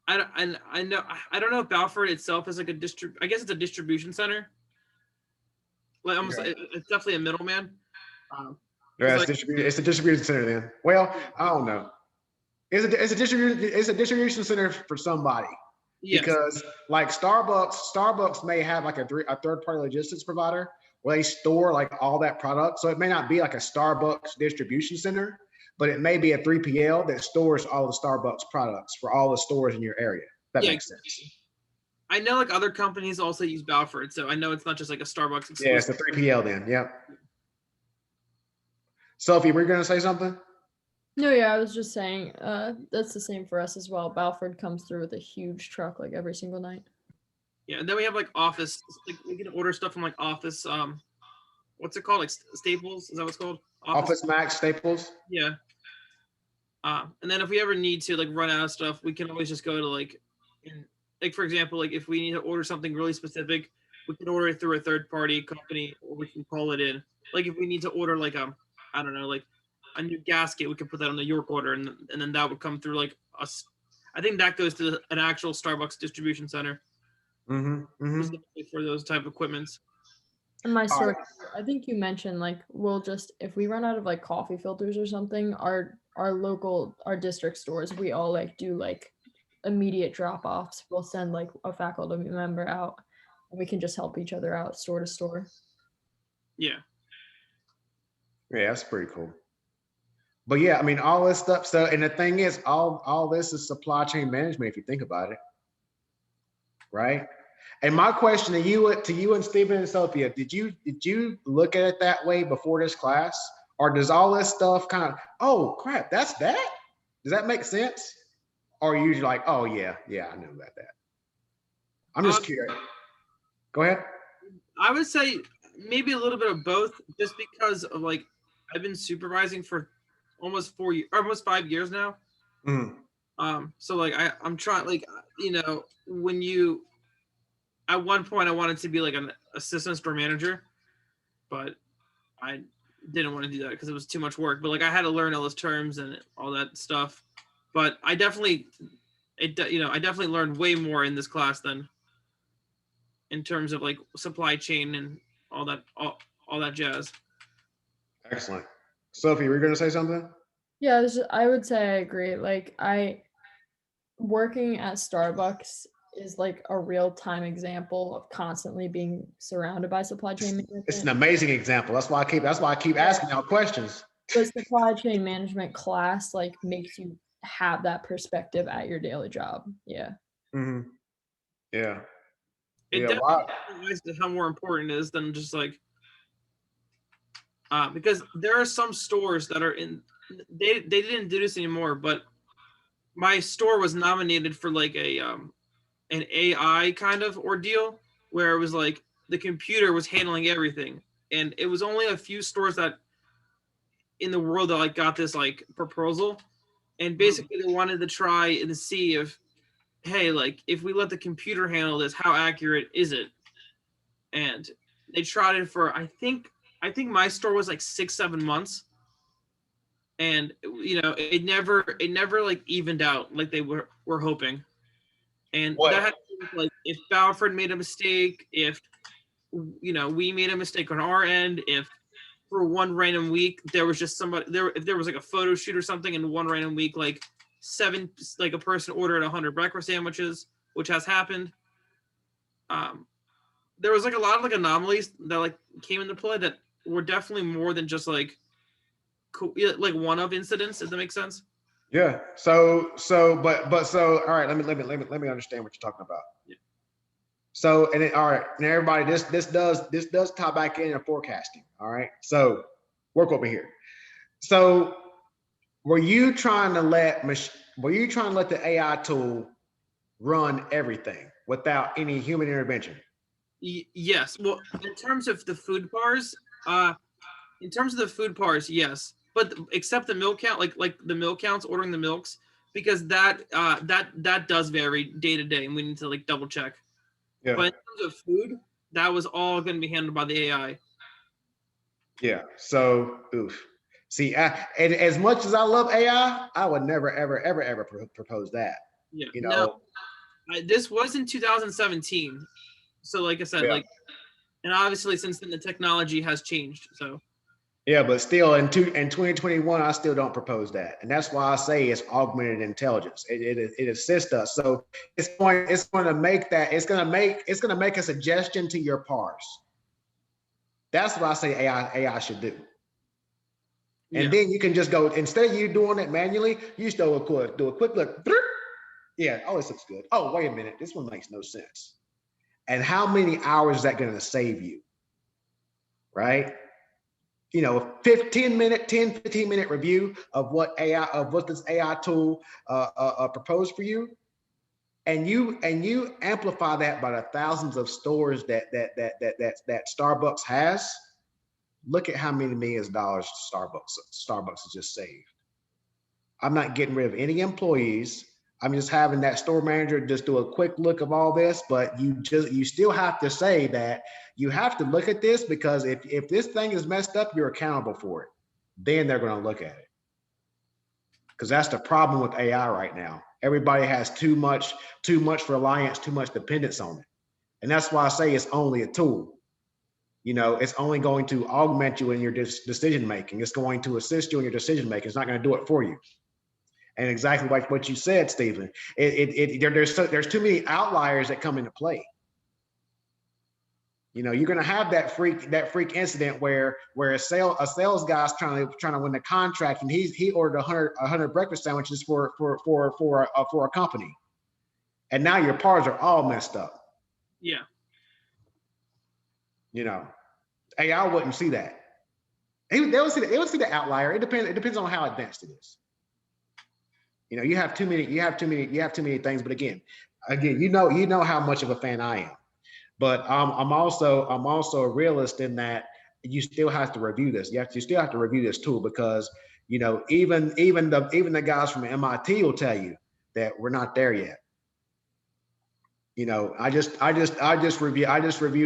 don't know if Balford itself is like I guess it's a distribution center. Like almost, it's definitely a middleman. Yeah, it's a distribution center then. Well, I don't know. It's a distribution center for somebody. Yes. Because like Starbucks may have like a third-party logistics provider where they store like all that product. So it may not be like a Starbucks distribution center, but it may be a 3PL that stores all the Starbucks products for all the stores in your area. That makes sense. I know like other companies also use Balford, so I know it's not just like a Starbucks exclusive. Yeah, it's a 3PL then. Yep. Sophie, were you gonna say something? No, yeah, I was just saying that's the same for us as well. Balford comes through with a huge truck like every single night. Yeah, and then we have like Office, like we can order stuff from like Office. What's it called? Like Staples? Is that what it's called? Office Max, Staples. Yeah. And then if we ever need to like run out of stuff, we can always just go to like for example, like if we need to order something really specific, we can order it through a third party company, or we can call it in. Like if we need to order like I don't know, like a new gasket, we could put that on the York order, and then that would come through like us. I think that goes to an actual Starbucks distribution center specifically for those type of equipments. In my All store, right. I think you mentioned like we'll just if we run out of like coffee filters or something, our district stores, we all like do like immediate drop offs. We'll send like a faculty member out, and we can just help each other out store to store. Yeah. Yeah, that's pretty cool. But yeah, I mean, all this stuff. So, and the thing is, all this is supply chain management if you think about it, right? And my question to you and Stephen and Sophia, did you look at it that way before this class, or does all this stuff kind of, oh crap, that's that? Does that make sense? Or are you like, oh yeah, I knew about that. I'm just curious. Go ahead. I would say maybe a little bit of both, just because of like I've been supervising for almost 5 years now. So like I'm trying, like, you know, when you at one point I wanted to be like an assistant store manager, but I didn't want to do that because it was too much work. But like I had to learn all those terms and all that stuff. But I definitely learned way more in this class than in terms of like supply chain and all that jazz. Excellent. Sophie, were you going to say something? Yeah, I would say I agree. Like working at Starbucks is like a real-time example of constantly being surrounded by supply chain management. It's an amazing example. That's why I keep asking y'all questions. The supply chain management class like makes you have that perspective at your daily job. Yeah. Yeah. It definitely realizes how more important it is than just like because there are some stores that are in they didn't do this anymore, but my store was nominated for like a an AI kind of ordeal where it was like the computer was handling everything, and it was only a few stores that in the world that like got this like proposal, and basically they wanted to try and see if, hey, like if we let the computer handle this, how accurate is it? And they tried it for I think my store was like 6-7 months, and you know it never like evened out like they were hoping. And that had to do with, like, if Balford made a mistake, if you know we made a mistake on our end, if for one random week there was just somebody there, if there was like a photo shoot or something in one random week, like a person ordered 100 breakfast sandwiches, which has happened. There was like a lot of like anomalies that like came into play that were definitely more than just like like one-off incidents. Does that make sense? Yeah. So all right. Let me understand what you're talking about. Yeah. So and then, all right, and everybody, this does tie back into forecasting. All right. So work over here. So were you trying to let the AI tool run everything without any human intervention? Yes. Well, in terms of the food bars, yes. But except the milk count, like the milk counts, ordering the milks, because that does vary day to day, and we need to like double check. Yeah. But in terms of food, that was all going to be handled by the AI. Yeah. So, oof. See, and as much as I love AI, I would never, ever propose that. Yeah. You know. No, this was in 2017. So, like I said, like, and obviously since then the technology has changed. So. Yeah, but still in 2021, I still don't propose that, and that's why I say it's augmented intelligence. It assists us, so it's going to make a suggestion to your pars. That's what I say AI should do. And then you can just go, instead of you doing it manually, you just do a quick look. Yeah, oh, this looks good. Oh, wait a minute, this one makes no sense. And how many hours is that going to save you? Right? You know, 15-minute review of what this AI tool proposed for you, and you amplify that by the thousands of stores that Starbucks has. Look at how many millions of dollars Starbucks has just saved. I'm not getting rid of any employees. I'm just having that store manager just do a quick look of all this, but you still have to say that you have to look at this, because if this thing is messed up, you're accountable for it. then they're going to look at it. Because that's the problem with AI right now. Everybody has too much reliance, too much dependence on it. And that's why I say it's only a tool. You know, it's only going to augment you in your decision making. It's going to assist you in your decision making. It's not going to do it for you. And exactly like what you said, Stephen, there's too many outliers that come into play. You know, you're going to have that freak incident where a sales guy's trying to win the contract, and he ordered 100 breakfast sandwiches for a company, and now your parts are all messed up. Yeah. You know, AI wouldn't see that. They would see the outlier. It depends on how advanced it is. You know, you have too many things. But again, you know how much of a fan I am. But I'm also a realist in that you still have to review this. You still have to review this tool, because you know even the guys from MIT will tell you that we're not there yet. You know, I just reviewed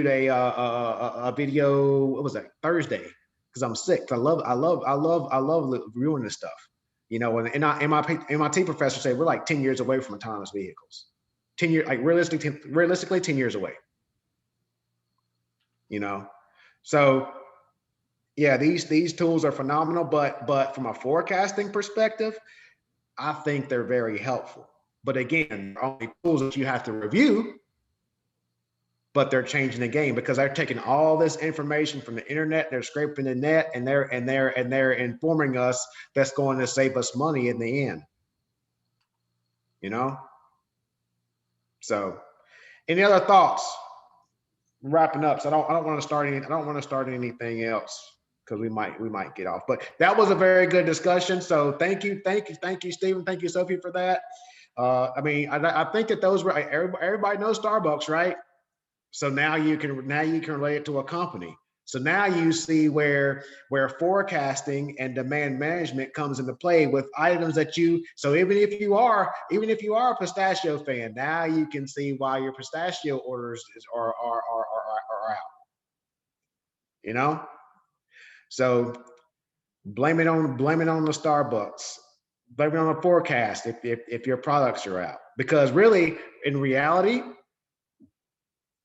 a video. What was that, Thursday? Because I'm sick. I love reviewing this stuff. You know, and MIT professor said we're like 10 years away from autonomous vehicles. 10 years, like realistically 10 years away. You know, so yeah, these tools are phenomenal, but from a forecasting perspective, I think they're very helpful. But again, they're only tools that you have to review, but they're changing the game, because they're taking all this information from the internet, they're scraping the net, and they're informing us that's going to save us money in the end. You know? So any other thoughts? Wrapping up. So I don't want to start anything else, because we might get off. But that was a very good discussion. So thank you, Stephen. Thank you, Sophie, for that. I mean, I think that those were, everybody knows Starbucks, right? So now you can relate it to a company. So now you see where forecasting and demand management comes into play with items that so even if you are a pistachio fan, now you can see why your pistachio orders are out. You know? So blame it on the Starbucks. Blame it on the forecast if your products are out. Because really, in reality,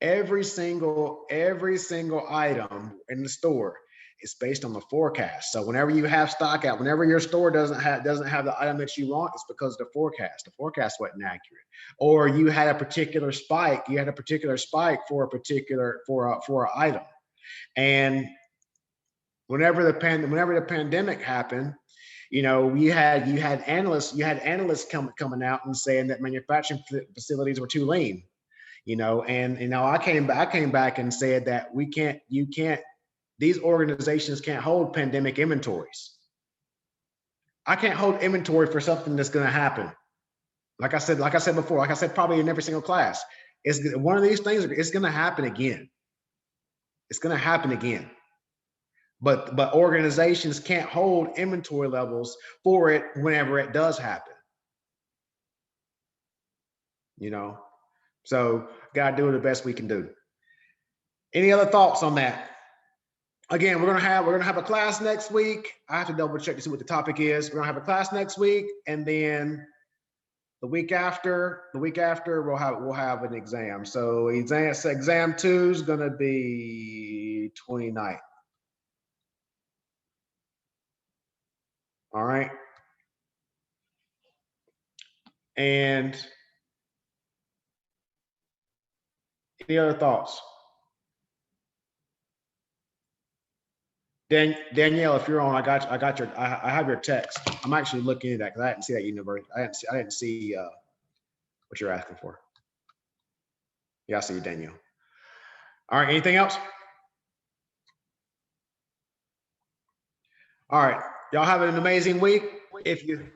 every single item in the store is based on the forecast. So whenever you have stock out, whenever your store doesn't have the item that you want, it's because of the forecast. The forecast wasn't accurate, or you had a particular spike. You had a particular spike for an item, and whenever the pandemic happened, you know, you had analysts coming out and saying that manufacturing facilities were too lean. You know, and you know, I came back and said that these organizations can't hold pandemic inventories. I can't hold inventory for something that's going to happen. Like I said before, like I said, probably in every single class, it's one of these things. It's going to happen again. It's going to happen again. But organizations can't hold inventory levels for it whenever it does happen. You know. So gotta do the best we can do. Any other thoughts on that? Again, we're gonna have a class next week. I have to double check to see what the topic is. We're gonna have a class next week, and then the week after we'll have an exam. So exam 2 is gonna be 29th. All right. And any other thoughts? Danielle, if you're on, I have your text. I'm actually looking at that because I didn't see that universe. I didn't see what you're asking for. Yeah, I see you, Danielle. All right, anything else? All right, y'all have an amazing week. If you,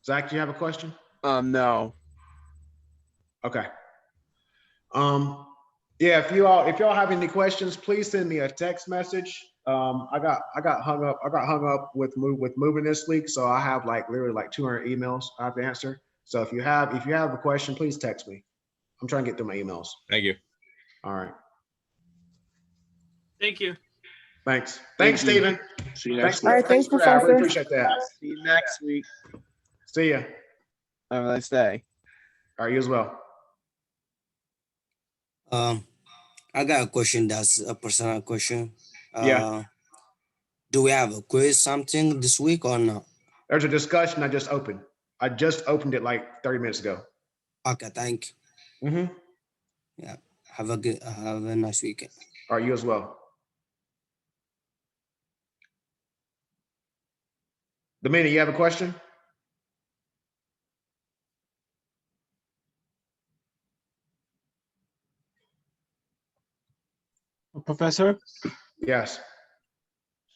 Zach, do you have a question? No. Okay. Yeah, if y'all have any questions, please send me a text message. I got hung up with moving this week, so I have literally 200 emails I have to answer. So if you have a question, please text me. I'm trying to get through my emails. Thank you. All right. Thank you. Thanks. Thank Thanks, you. Stephen. See you Thanks next for, All week. right, thanks thanks, for that. I really Professor. appreciate that. See you next week. See ya. Have a nice day. All right, you as well. I got a question. That's a personal question. Yeah. Do we have a quiz something this week or not? There's a discussion I just opened. I just opened it like 30 minutes ago. Okay, thank you. Mm-hmm. Yeah. Have a nice weekend. All right, you as well. Domina, you have a question? Professor, Yes.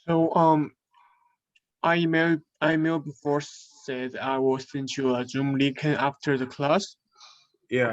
so I emailed before said I will send you a Zoom link after the class.